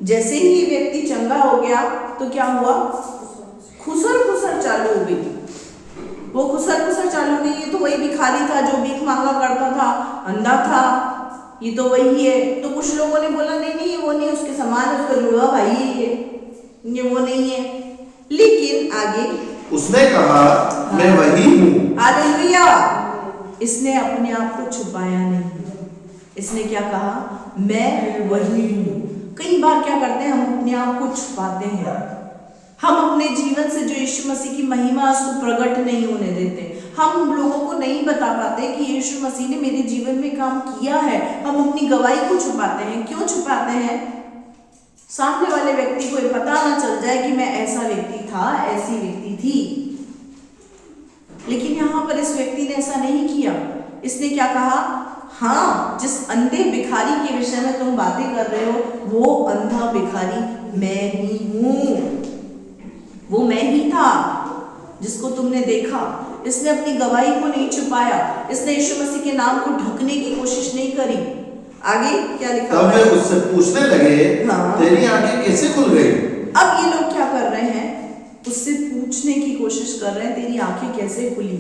जैसे ही ये व्यक्ति चंगा हो गया तो क्या हुआ? खुसर खुसर चालू हो गई। वो खुसर खुसर चालू हुई। ये तो वही भिखारी था जो भीख मांगा करता था, अंधा था, ये तो वही है। तो कुछ लोगों ने बोला नहीं नहीं, ये वो नहीं, उसके समान है, उसका जुड़वा भाई है ये वो नहीं है। लेकिन आगे उसने कहा मैं वही हूँ। हालेलुया। इसने अपने आप को छुपाया नहीं। इसने क्या कहा? मैं वही हूँ। कई बार क्या करते हैं, हम अपने आप को छुपाते हैं। हम अपने जीवन से जो यीशु मसीह की महिमा उसको प्रकट नहीं होने देते। हम लोगों को नहीं बता पाते कि यीशु मसीह ने मेरे जीवन में काम किया है। हम अपनी गवाही को छुपाते हैं। क्यों छुपाते हैं? सामने वाले व्यक्ति को ये पता ना चल जाए कि मैं ऐसा व्यक्ति था, ऐसी व्यक्ति थी। लेकिन यहाँ पर इस व्यक्ति ने ऐसा नहीं किया। इसने क्या कहा? हाँ, जिस अंधे भिखारी के विषय में तुम बातें कर रहे हो, वो अंधा भिखारी मैं ही हूँ। वो मैं ही था जिसको तुमने देखा। इसने अपनी गवाही को नहीं छुपाया। इसने यीशु मसीह के नाम को ढकने की कोशिश नहीं करी। आगे क्या लिखा? तब वे उससे पूछने लगे हाँ। तेरी आंखें कैसे खुल गई? अब ये लोग क्या कर रहे हैं? उससे पूछने की कोशिश कर रहे हैं, तेरी आंखें कैसे खुली?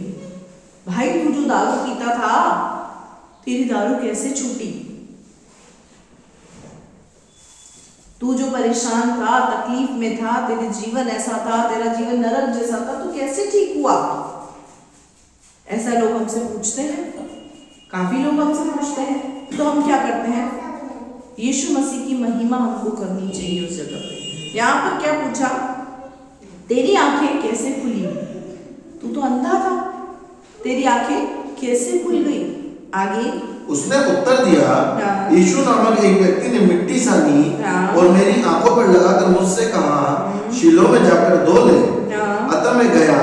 भाई तू जो दारू पीता था, तेरी दारू कैसे छूटी? तू जो परेशान था, तकलीफ में था, तेरे जीवन ऐसा था, तेरा जीवन नरक जैसा था, तू कैसे ठीक हुआ? ऐसा लोग हमसे पूछते हैं। काफी लोग हमसे पूछते हैं। तो हम क्या करते हैं? यीशु मसीह की महिमा हमको करनी चाहिए उस जगह पे। यहाँ पर क्या पूछा? तेरी आंखें कैसे खुली? तू तो अंधा था, तेरी आंखें कैसे खुल गई? आगे उसने उत्तर दिया, हाँ। यीशु नामक एक व्यक्ति ने मिट्टी सानी हाँ। और मेरी आंखों पर लगाकर मुझसे कहा शीलो में जाकर धो ले। हाँ। अतः मैं गया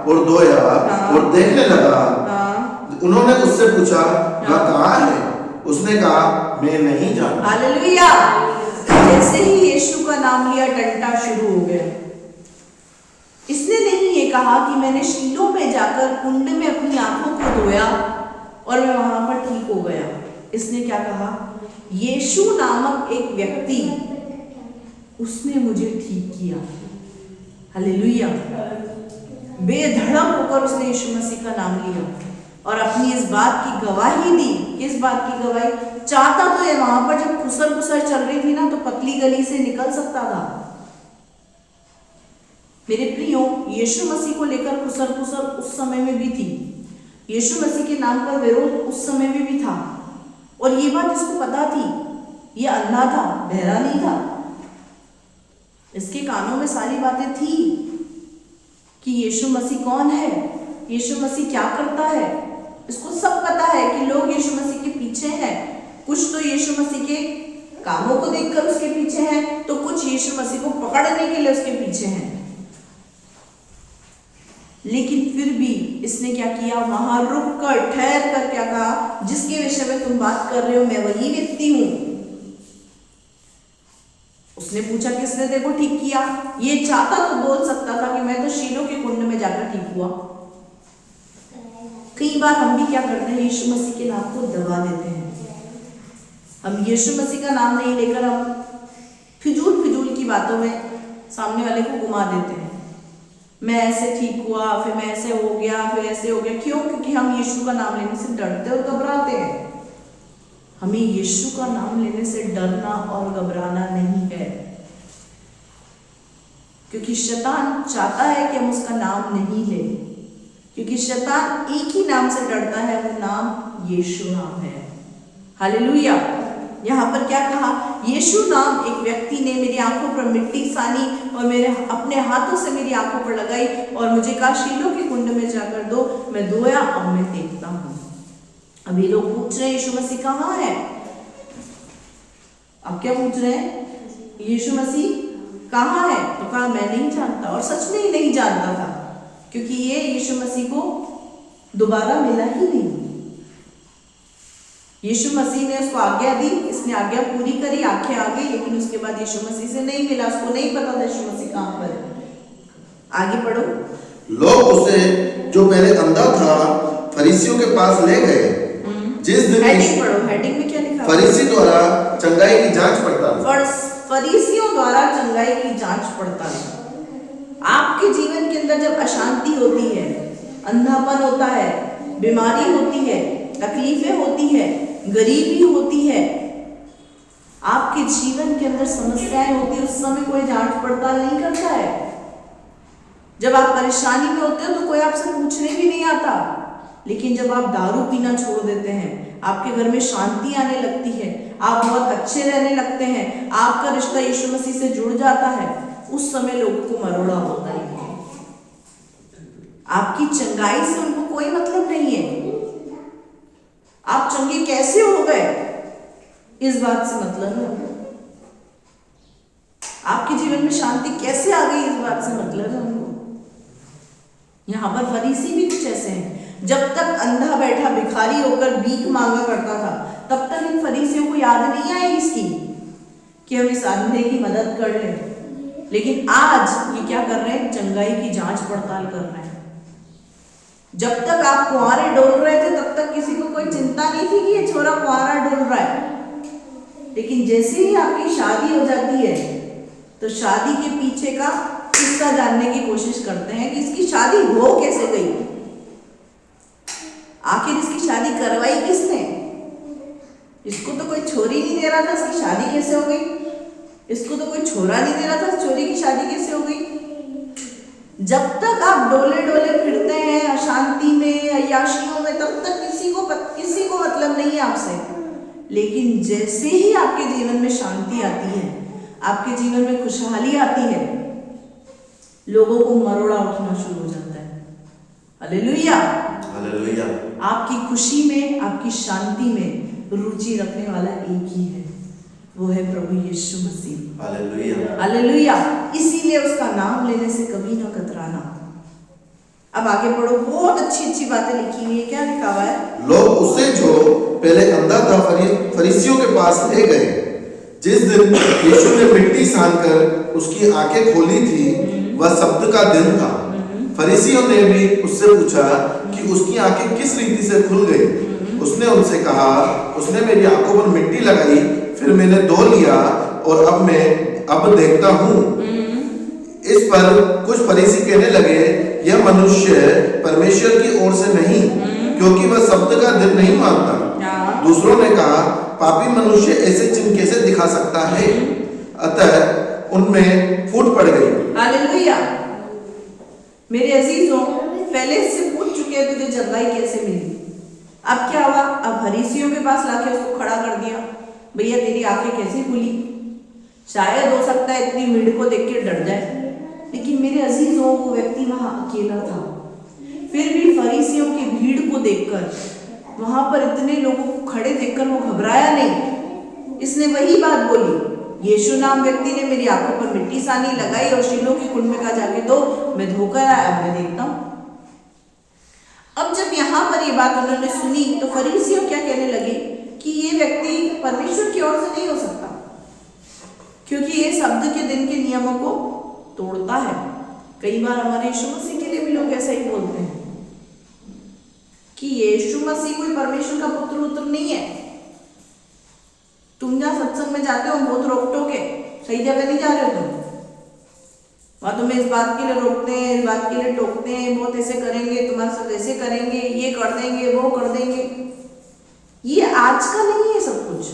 और धोया हाँ। और देखने लगा। हाँ। उन्होंने उससे पूछा वह कहाँ है? उसने कहा मैं नहीं जानता। हालेलुया। जैसे ही यीशु का नाम लिया, टंटा शुरू हो गया। इसने नहीं ये कहा कि मैंने शीलो में जाकर कुंड में अपनी आंखों को धोया और मैं वहां पर ठीक हो गया। इसने क्या कहा? यीशु नामक एक व्यक्ति, उसने मुझे ठीक किया। हालेलुया। बेधड़क होकर उसने यीशु मसीह का नाम लिया और अपनी इस बात की गवाही दी। किस बात की गवाही? चाहता तो ये वहां पर जब खुसर खुसर चल रही थी ना, तो पतली गली से निकल सकता था। मेरे प्रियो, यीशु मसीह को लेकर खुसर खुसर उस समय में भी थी, यीशु मसीह के नाम पर विरोध उस समय में भी था। और ये बात इसको पता थी, ये अंधा था, बहरा नहीं था, इसके कानों में सारी बातें थी कि यीशु मसीह कौन है, यीशु मसीह क्या करता है। इसको सब पता है कि लोग यीशु मसीह के पीछे हैं। कुछ तो यीशु मसीह के कामों को देखकर उसके पीछे हैं, तो कुछ यीशु मसीह को पकड़ने के लिए उसके पीछे हैं। लेकिन फिर भी इसने क्या किया, वहां रुक कर ठहर कर क्या कहा, जिसके विषय में तुम बात कर रहे हो मैं वही व्यक्ति हूं। उसने पूछा किसने देखो ठीक किया। ये चाहता तो बोल सकता था कि मैं तो शीलो के कुंड में जाकर ठीक हुआ। कई बार हम भी क्या करते हैं, यीशु मसीह के नाम को दबा देते हैं। हम यीशु मसीह का नाम नहीं लेकर हम फिजूल फिजूल की बातों में सामने वाले को घुमा देते हैं। मैं ऐसे ठीक हुआ, फिर मैं ऐसे हो गया, फिर ऐसे हो गया। क्यों? क्योंकि हम यीशु का नाम लेने से डरते और घबराते हैं। हमें यीशु का नाम लेने से डरना और घबराना नहीं है, क्योंकि शैतान चाहता है कि हम उसका नाम नहीं लें। क्योंकि शैतान एक ही नाम से डरता है, वो नाम यीशु नाम है। हालेलुया। यहाँ पर क्या कहा, यीशु नाम एक व्यक्ति ने मेरी आंखों पर मिट्टी सानी और मेरे अपने हाथों से मेरी आंखों पर लगाई और मुझे कहा शीलो के कुंड में जाकर दो। मैं धोया और मैं देखता हूँ। अभी लोग पूछ रहे हैं यीशु मसीह कहाँ है। अब क्या पूछ रहे हैं, यीशु मसीह कहाँ है? तो कहा मैं नहीं जानता। और सच में ही नहीं जानता था, क्योंकि ये यीशु मसीह को दोबारा मिला ही नहीं। यीशु मसीह ने उसको आज्ञा दी, इसने आज्ञा पूरी करी, आंखें आ गई, लेकिन उसके बाद यीशु मसीह से नहीं मिला। उसको नहीं पता था यीशु मसीह कहाँ पर है। आगे पढ़ो। लोग उसे, जो पहले अंधा था, फरीसियों के पास ले गए। जिस दिन हेडिंग पढ़ो, हेडिंग में क्या लिखा? फरीसी द्वारा चंगाई की जांच पड़ताल। फरीसियों द्वारा चंगाई की जांच पड़ताल। आपके जीवन के अंदर जब अशांति होती है, अंधापन होता है, बीमारी होती है, तकलीफें होती है, गरीबी होती है, आपके जीवन के अंदर समस्याएं होती है, उस समय कोई जांच पड़ताल नहीं करता है। जब आप परेशानी में होते हो तो कोई आपसे पूछने भी नहीं आता। लेकिन जब आप दारू पीना छोड़ देते हैं, आपके घर में शांति आने लगती है, आप बहुत अच्छे रहने लगते हैं, आपका रिश्ता यीशु मसीह से जुड़ जाता है, उस समय लोगों को मरोड़ा होता है। आपकी चंगाई से उनको कोई मतलब नहीं है। आप चंगे कैसे हो गए, इस बात से मतलब है। आपके जीवन में शांति कैसे आ गई, इस बात से मतलब है उनको। यहां पर फरीसी भी कुछ ऐसे हैं। जब तक अंधा बैठा भिखारी होकर भीख मांगा करता था, तब तक इन फरीसियों को याद नहीं आई इसकी कि हम इस अंधे की मदद कर लें। लेकिन आज ये क्या कर रहे हैं, चंगाई की जांच पड़ताल कर रहे हैं। जब तक आप कुंवारे डोल रहे थे, तब तक किसी को कोई चिंता नहीं थी कि ये छोरा कुंवारा डोल रहा है। लेकिन जैसे ही आपकी शादी हो जाती है, तो शादी के पीछे का किस्सा जानने की कोशिश करते हैं कि इसकी शादी हो कैसे गई, आखिर इसकी शादी करवाई किसने, इसको तो कोई छोरी नहीं दे रहा था, इसकी शादी कैसे हो गई, इसको तो कोई छोरा नहीं दे रहा था, छोरी की शादी कैसे हो गई। जब तक आप डोले डोले फिरते हैं अशांति में, अय्याशियों में, तब तक किसी को मतलब नहीं है आपसे। लेकिन जैसे ही आपके जीवन में शांति आती है, आपके जीवन में खुशहाली आती है, लोगों को मरोड़ा उठना शुरू हो जाता है। Hallelujah, hallelujah. आपकी खुशी में, आपकी शांति में रुचि रखने वाला एक ही है, वो है प्रभु यीशु मसीह। Hallelujah, hallelujah. इसीलिए उसका नाम लेने से कभी ना कतराना। अब आगे पढ़ो, बहुत अच्छी अच्छी बातें लिखी हुई है। क्या लिखा हुआ है? लोग उसे, जो पहले अंधा था, फरीसियों के पास ले गए। जिस दिन यीशु ने मिट्टी सानकर उसकी आंखें खोली थी, वह सब्त का दिन था। फरीसियों ने भी उससे पूछा कि उसकी आंखें किस रीति से खुल गई। उसने उनसे कहा, उसने मेरी आंखों पर मिट्टी लगाई, फिर मैंने धो लिया और अब देखता हूँ। इस पर कुछ फरीसी कहने लगे, यह मनुष्य परमेश्वर की ओर से नहीं, क्योंकि वह सब्त का दिन नहीं मानता। दूसरों ने कहा, पापी मनुष्य ऐसे चिन्ह कैसे दिखा सकता है? अतः उनमें फूट पड़ गई। हालेलुया। मेरे अजीजों, पहले इससे पूछ चुके हैं तुझे जंगाई कैसे मिली। अब क्या हुआ? अब फरीसियों के पास लाके उसको खड़ा कर दिया। भैया तेरी आंखें कैसे खुली? शायद हो सकता है इतनी भीड़ को देख के डर जाए, लेकिन मेरे अजीजों वो व्यक्ति वहां अकेला था। फिर भी फरीसियों की भीड़ को देखकर, वहां पर इतने लोगों को खड़े देखकर वो घबराया नहीं। इसने वही बात बोली, यीशु नाम व्यक्ति ने मेरी आंखों पर मिट्टी सानी लगाई और शीलोह के कुंड में कहा जाके दो, मैं धोकर आया, मैं देखता हूं। अब जब यहाँ पर ये बात उन्होंने सुनी तो फरीसियों क्या कहने लगे कि ये व्यक्ति परमेश्वर की ओर से नहीं हो सकता, क्योंकि ये शब्द के दिन के नियमों को तोड़ता है। कई बार हमारे यीशु मसीह के लिए भी लोग ऐसा ही बोलते हैं कि यीशु मसीह कोई परमेश्वर का पुत्र उत्तर नहीं है। तुम जहाँ सत्संग में जाते हो बहुत रोक टोक है, सही जगह नहीं जा रहे हो तुम। वहां तुम्हें इस बात के लिए रोकते हैं, इस बात के लिए टोकते हैं, बहुत ऐसे करेंगे, तुम्हारे साथ ऐसे करेंगे, ये कर देंगे, वो कर देंगे। ये आज का नहीं है सब कुछ,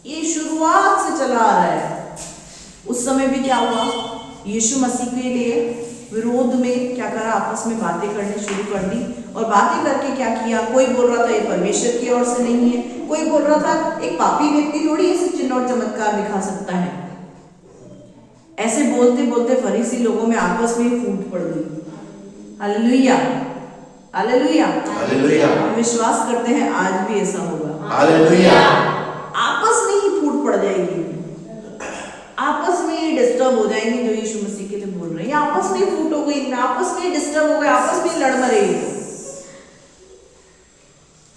ये शुरुआत से चला आ रहा है। उस समय भी क्या हुआ? यीशु मसीह के लिए विरोध में क्या करा? आपस में बातें करने शुरू कर दी। और बातें करके क्या किया? कोई बोल रहा था ये परमेश्वर की ओर से नहीं है, कोई बोल रहा था एक पापी व्यक्ति थोड़ी ऐसे चिन्ह और चमत्कार दिखा सकता है। ऐसे बोलते बोलते फरीसी लोगों में आपस में फूट पड़ गई। Hallelujah, hallelujah, hallelujah. हम विश्वास करते हैं आज भी ऐसा होगा। हालेलुया। आपस में ही फूट पड़ जाएगी, आपस में ही डिस्टर्ब हो जाएंगे जो यीशु मसीह के लिए बोल रहे हैं। आपस में फूट हो गई, आपस में डिस्टर्ब हो गए, आपस में लड़ मरे,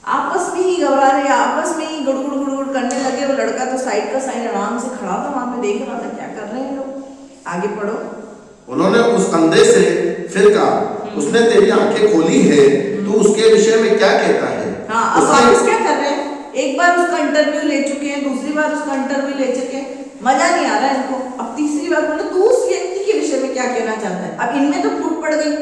आपस में ही घबरा रहे, आपस में ही गुड़गुड़ गुड़गुड़ करने लगे। वो लड़का तो साइड का साइड आराम से खड़ा था, वहां पे देख रहा था क्या कर रहे हैं लोग। आगे पढ़ो। उन्होंने उस अंधे से फिर कहा, उसने तेरी आंखें खोली है, तू उसके विषय में क्या कहता है? हाँ, अब वापस क्या कर रहे हैं? एक बार उसका इंटरव्यू ले चुके हैं, दूसरी बार उसका इंटरव्यू ले चुके हैं, मजा नहीं आ रहा है इनको। अब तीसरी बार बोले तू उस व्यक्ति के विषय में क्या कहना चाहता है? अब इनमें तो फूट पड़ गई।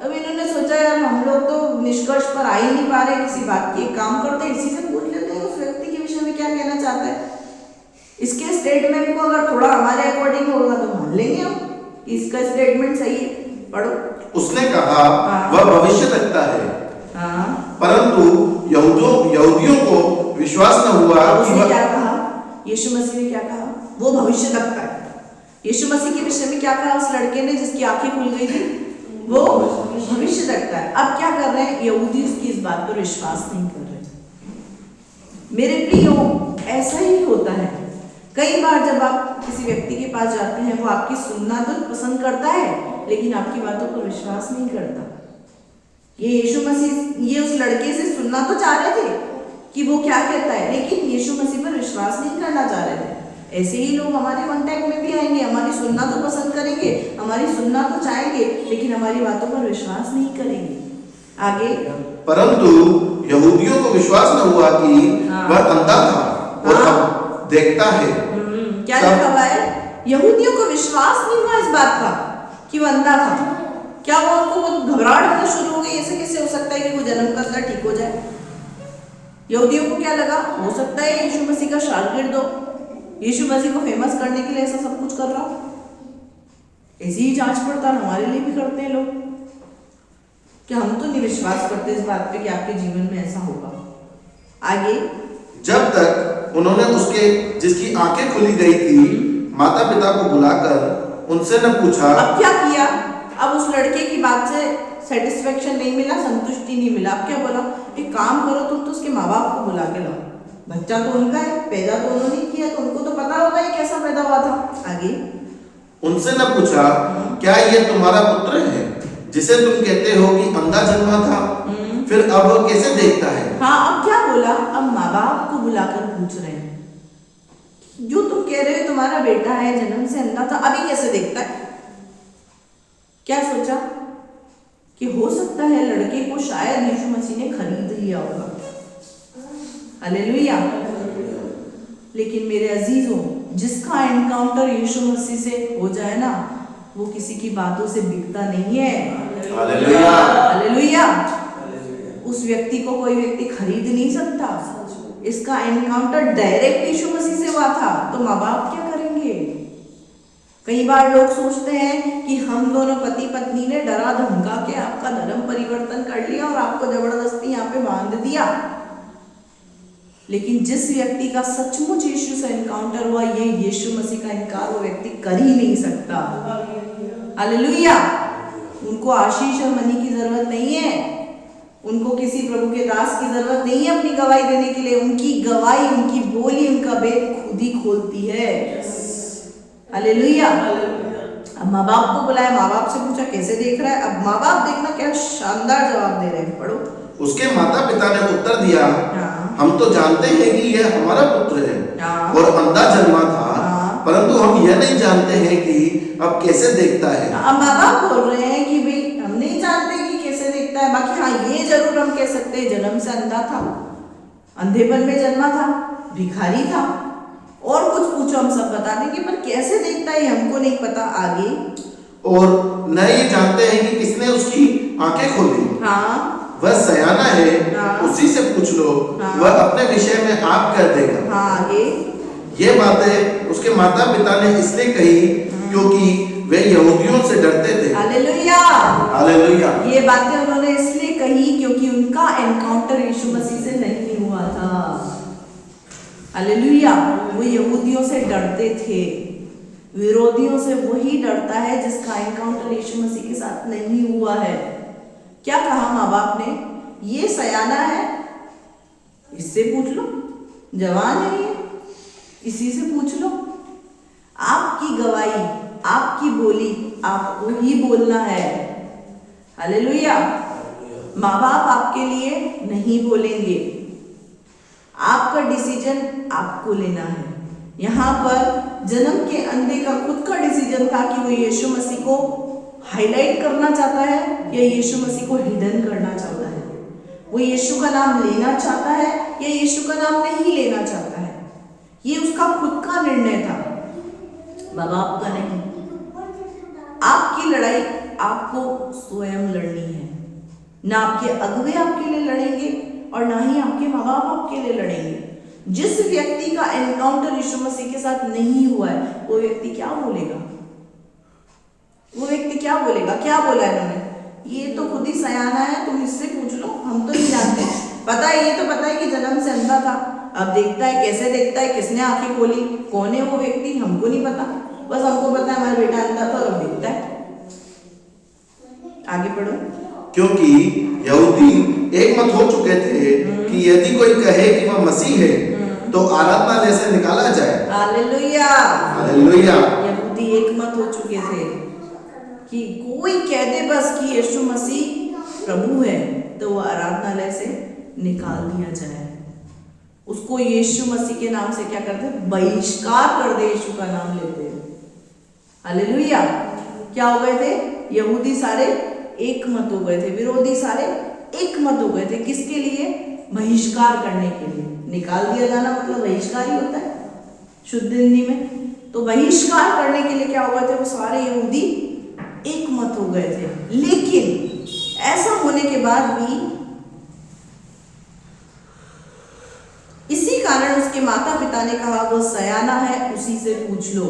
अब इन्होंने सोचा यार हम लोग तो निष्कर्ष पर आ ही नहीं पा रहे किसी बात की, काम करते हैं इसी से पूछ लेते हैं उस व्यक्ति के विषय में क्या कहना चाहता है। इसके स्टेटमेंट को अगर थोड़ा हमारे अकॉर्डिंग होगा तो मान लेंगे हम कि इसका स्टेटमेंट सही है। पढ़ो। उसने कहा, वह भविष्य देखता है, परंतु यहूदियों को विश्वास न हुआ। उसने क्या कहा? यीशु मसीह ने क्या कहा? वो भविष्य देखता है। यीशु मसीह के विषय में क्या कहा उस लड़के ने जिसकी आंखें खुल गई थी? वो भविष्य देखता है। अब क्या कर रहे हैं? यहूदी उसकी इस बात पर विश्वास नहीं कर रहे। मेरे प्रियो, ऐसा ही होता है। कई बार जब आप किसी व्यक्ति के पास जाते हैं, वो आपकी सुनना तो पसंद करता है लेकिन आपकी बातों पर विश्वास नहीं करता। ये यीशु मसीह ये उस लड़के से सुनना तो चाह रहे थे कि वो क्या कहता है, लेकिन यीशु मसीह पर विश्वास नहीं करना चाह रहे थे। ऐसे ही लोग हमारे कांटेक्ट में भी आएंगे, हमारी सुनना तो पसंद करेंगे, हमारी सुनना तो चाहेंगे, लेकिन हमारी बातों पर विश्वास नहीं करेंगे। आगे, परंतु यहूदियों को विश्वास न हुआ कि वह अंधा था और अब देखता है। क्या लिखा हुआ है? यहूदियों को विश्वास नहीं हुआ इस बात का कि वो अंधा था। क्या वो उनको घबराहट होना शुरू हो गई? ऐसे कैसे हो सकता है कि वो जन्म का अंधा ठीक हो जाए? यहूदियों को क्या लगा? हो सकता है यीशु मसीह का शागिर्द हो, यीशु मसीह को फेमस करने के लिए ऐसा सब कुछ कर रहा हो। ऐसी ही जांच पड़ताल हमारे लिए भी करते हैं लोग। क्या हम तो नहीं विश्वास करते इस बात पे कि आपके जीवन में ऐसा होगा। आगे, जब तक उन्होंने उसके जिसकी आंखें खुली गई थी माता पिता को बुलाकर उनसे न पूछा। अब क्या किया? अब उस लड़के की बात से सेटिस्फेक्शन नहीं मिला, संतुष्टि नहीं मिला। अब क्या बोला? एक काम करो, तुम तो उसके माँ बाप को बुला के लाओ, बच्चा तो उनका है, पैदा तो उन्होंने किया, तो उनको तो पता होगा ये कैसा पैदा हुआ था। आगे, उनसे न पूछा, क्या ये तुम्हारा पुत्र है जिसे तुम कहते हो कि अंधा जन्मा था, फिर अब कैसे देखता है? हाँ, अब क्या बोला? अब माँ बाप को बुलाकर पूछ रहे हैं, जो तुम कह रहे हो तुम्हारा बेटा है जन्म से अंधा था, अभी कैसे देखता है? क्या सोचा कि हो सकता है लड़के को शायद यीशु मसीह ने खरीद लिया होगा। हालेलुया। लेकिन मेरे अजीजों, जिसका एनकाउंटर यीशु मसीह से हो जाए ना, वो किसी की बातों से बिकता नहीं है। Hallelujah, hallelujah. उस व्यक्ति को कोई व्यक्ति खरीद नहीं सकता। इसका एनकाउंटर डायरेक्ट यीशु मसीह से हुआ था, तो माँ बाप क्या करेंगे? कई बार लोग सोचते हैं कि हम दोनों पति पत्नी ने डरा धमका के आपका धर्म परिवर्तन कर लिया और आपको जबरदस्ती यहाँ पे बांध दिया। लेकिन जिस व्यक्ति का सचमुच यीशु से एनकाउंटर हुआ, ये यीशु मसीह का इनकार वो व्यक्ति कर ही नहीं सकता। हालेलुया। उनको आशीष और मनी की जरूरत नहीं है, उनको किसी प्रभु के दास की जरूरत नहीं है अपनी गवाही देने के लिए। उनकी गवाही, उनकी बोली, उनका भेद खुद ही खोलती है। हालेलुया। अब माँ बाप को बुलाया, माँ बाप से पूछा कैसे देख रहा है। अब माँ बाप देखना क्या शानदार जवाब दे रहे हैं, पढ़ो। उसके माता पिता ने उत्तर दिया, हम तो जानते हैं कि यह हमारा पुत्र है और अंधा जन्मा था, परंतु हम यह नहीं जानते हैं कि अब कैसे देखता है। अब माँ बाप बोल रहे हैं कि भाई हम नहीं जानते कि कैसे देखता है, बाकी हाँ ये जरूर हम कह सकते हैं जन्म से अंधा था, अंधेपन में जन्मा था, भिखारी था, और कुछ पूछो हम सब बता देंगे, पर कैसे देखता है हमको नहीं पता। आगे, और न ये जानते हैं कि किसने उसकी आंखें खोली। हाँ, वह सयाना है, उसी से पूछ लो, वह अपने विषय में आप कर देगा। हाँ, आगे, ये बातें उसके माता पिता ने इसलिए कही क्योंकि वे यहूदियों से डरते थे। Hallelujah, hallelujah. ये बातें उन्होंने इसलिए कही क्योंकि उनका एनकाउंटर यीशु मसीह से नहीं हुआ था। हालेलुया। वो यहूदियों से डरते थे। विरोधियों से वही डरता है जिसका एनकाउंटर यीशु मसीह के साथ नहीं हुआ है। क्या कहा माँ बाप ने? ये सयाना है, इससे पूछ लो, जवान है ये, इसी से पूछ लो। आपकी गवाही, आपकी बोली आपको ही बोलना है। हालेलुया। माँ बाप आपके लिए नहीं बोलेंगे, आपका डिसीजन आपको लेना है। यहाँ पर जन्म के अंधे का खुद का डिसीजन था कि वो यीशु मसीह को हाईलाइट करना चाहता है या यीशु मसीह को हिडन करना चाहता है। वो यीशु का नाम लेना चाहता है या यीशु का नाम नहीं लेना चाहता है। ये उसका खुद का निर्णय था, माँ बाप का नहीं। आपकी लड़ाई आपको स्वयं लड़नी है। ना आपके अगुवे आपके लिए लड़ेंगे और ना ही आपके माँ बाप आपके लिए लड़ेंगे। जिस व्यक्ति का एनकाउंटर यीशु मसीह के साथ नहीं हुआ है, वो व्यक्ति क्या बोलेगा? वो व्यक्ति क्या बोलेगा? क्या बोला इन्होंने? ये तो खुद ही सयाना है, तुम इससे पूछ लो, हम तो नहीं जानते। पता है, ये तो पता है कि जन्म से अंधा था, अब देखता है, कैसे देखता है, किसने आंखें खोली, कौन है वो व्यक्ति, हमको नहीं पता। बस हमको पता है हमारा बेटा अंधा था और अब दिखता है। आगे पढ़ो। क्योंकि यहूदी एक मत हो चुके थे कि यदि कोई कहे कि वह मसीह है तो आराधनालय से निकाला जाए। हालेलुया। हालेलुया। यहूदी एक मत हो चुके थे कि कोई कह दे बस कि यीशु मसीह प्रभु है तो वो आराधनालय से निकाल दिया जाए। उसको यीशु मसीह के नाम से क्या करते? बहिष्कार कर दे, यीशु का नाम लेते। हालेलुया। क्या हो गए थे? यहूदी सारे एक मत हो गए थे, विरोधी सारे एक मत हो गए थे। किसके लिए? बहिष्कार करने के लिए। निकाल दिया जाना मतलब बहिष्कार ही होता है शुद्ध हिंदी में। तो बहिष्कार करने के लिए क्या हो गए थे? वो सारे यहूदी एक मत हो गए थे। लेकिन ऐसा होने के बाद भी इसी कारण उसके माता पिता ने कहा वो सयाना है, उसी से पूछ लो।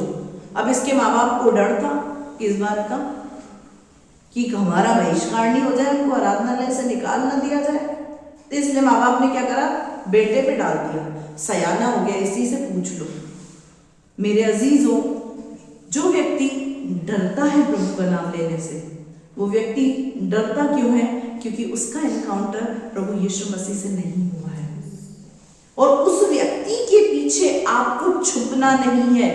अब इसके माँ बाप को डर था किस बात का? कि हमारा बहिष्कार नहीं हो जाए, हमको आराधनालय से निकाल ना दिया जाए। तो इसलिए माँ बाप ने क्या करा? बेटे पे डाल दिया, सयाना हो गया, इसी से पूछ लो। मेरे अजीजों, जो व्यक्ति डरता है प्रभु का नाम लेने से, वो व्यक्ति डरता क्यों है? क्योंकि उसका एनकाउंटर प्रभु यीशु मसीह से नहीं हुआ है। और उस व्यक्ति के पीछे आपको छुपना नहीं है।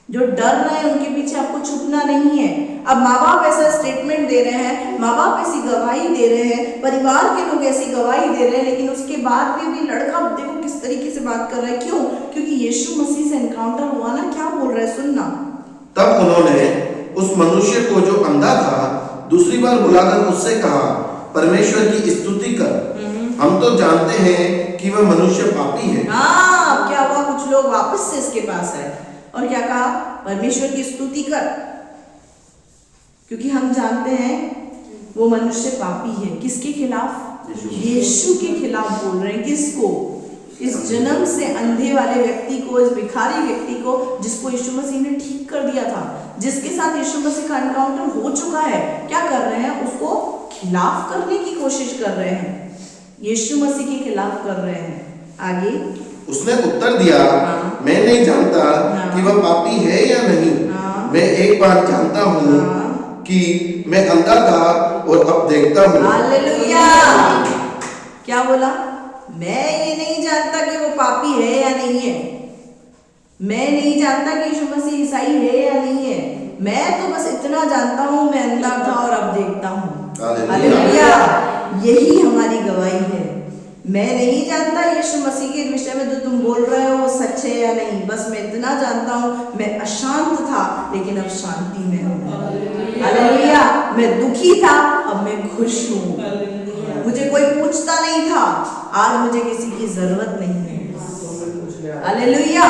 जो डर रहे हैं उनके पीछे आपको छुपना नहीं है। अब माँ बाप ऐसा स्टेटमेंट दे रहे हैं, माँ बाप ऐसी गवाही दे रहे हैं, परिवार के लोग ऐसी गवाही दे रहे हैं, लेकिन उसके बाद भी लड़का देखो किस तरीके से बात कर रहा है। क्यों? क्योंकि यीशु मसीह से एनकाउंटर हुआ ना। क्या बोल रहा है? सुनना। तब उन्होंने उस मनुष्य को जो अंधा था दूसरी बार बुलाकर उससे कहा, परमेश्वर की स्तुति कर, हम तो जानते हैं कि वह मनुष्य पापी है। हाँ, क्या हुआ? कुछ लोग वापस से इसके पास आए और क्या कहा? परमेश्वर की स्तुति कर, क्योंकि हम जानते हैं वो मनुष्य पापी है। किसके खिलाफ? यीशु के खिलाफ बोल रहे हैं। किसको? इस जन्म से अंधे वाले व्यक्ति को, इस भिखारी व्यक्ति को, जिसको यीशु मसीह ने ठीक कर दिया था, जिसके साथ यीशु मसीह का एनकाउंटर हो चुका है, क्या कर रहे हैं? उसको खिलाफ करने की कोशिश कर रहे हैं, यीशु मसीह के खिलाफ कर रहे हैं। आगे उसने उत्तर दिया, मैं नहीं जानता कि वह पापी है या नहीं। मैं एक बात जानता हूँ कि मैं अंधा था और अब देखता हूँ। हालेलुया। क्या बोला? मैं ये नहीं जानता कि वो पापी है या नहीं है, मैं नहीं जानता कि यीशु मसीह ईसाई है या नहीं है, मैं तो बस इतना जानता हूँ, मैं अंधा था और अब देखता हूँ। हालेलुया। यही हमारी गवाही है। मैं नहीं जानता यीशु मसीह के विषय में जो तुम बोल रहे हो वो सच है या नहीं, बस मैं इतना जानता हूँ, मैं अशांत था लेकिन अब शांति में हूँ। हालेलुया। मैं दुखी था, अब मैं खुश हूँ। मुझे कोई पूछता नहीं था, आज मुझे किसी की जरूरत नहीं है। हालेलुया।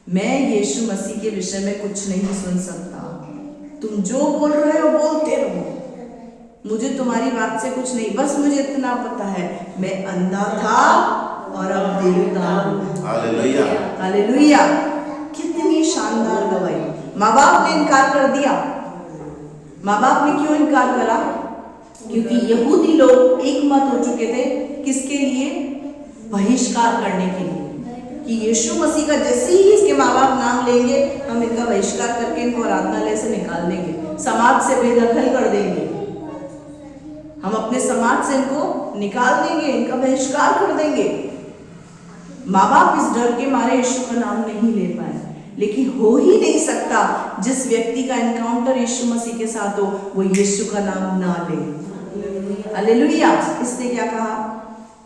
मैं यीशु मसीह के विषय में कुछ नहीं सुन सकता। तुम जो बोल रहे हो बोलते रहो, मुझे तुम्हारी बात से कुछ नहीं, बस मुझे इतना पता है, मैं अंधा था और अब देखता हूँ। हालेलुया। हालेलुया। कितनी शानदार गवाही। माँ बाप ने इनकार कर दिया। माँ बाप ने क्यों इनकार करा? क्योंकि यहूदी लोग एक मत हो चुके थे, किसके लिए? बहिष्कार करने के लिए, कि यीशु मसीह का जैसे ही इसके माँ बाप नाम लेंगे, हम इनका बहिष्कार करके इनको आराधनालय से निकाल देंगे, समाज से बेदखल कर देंगे, हम अपने समाज से इनको निकाल देंगे, इनका बहिष्कार कर देंगे। माँ बाप इस डर के मारे यीशु का नाम नहीं ले पाए, लेकिन हो ही नहीं सकता जिस व्यक्ति का एनकाउंटर यीशु मसीह के साथ हो वो यीशु का नाम ना ले। हालेलुया। इसने क्या कहा?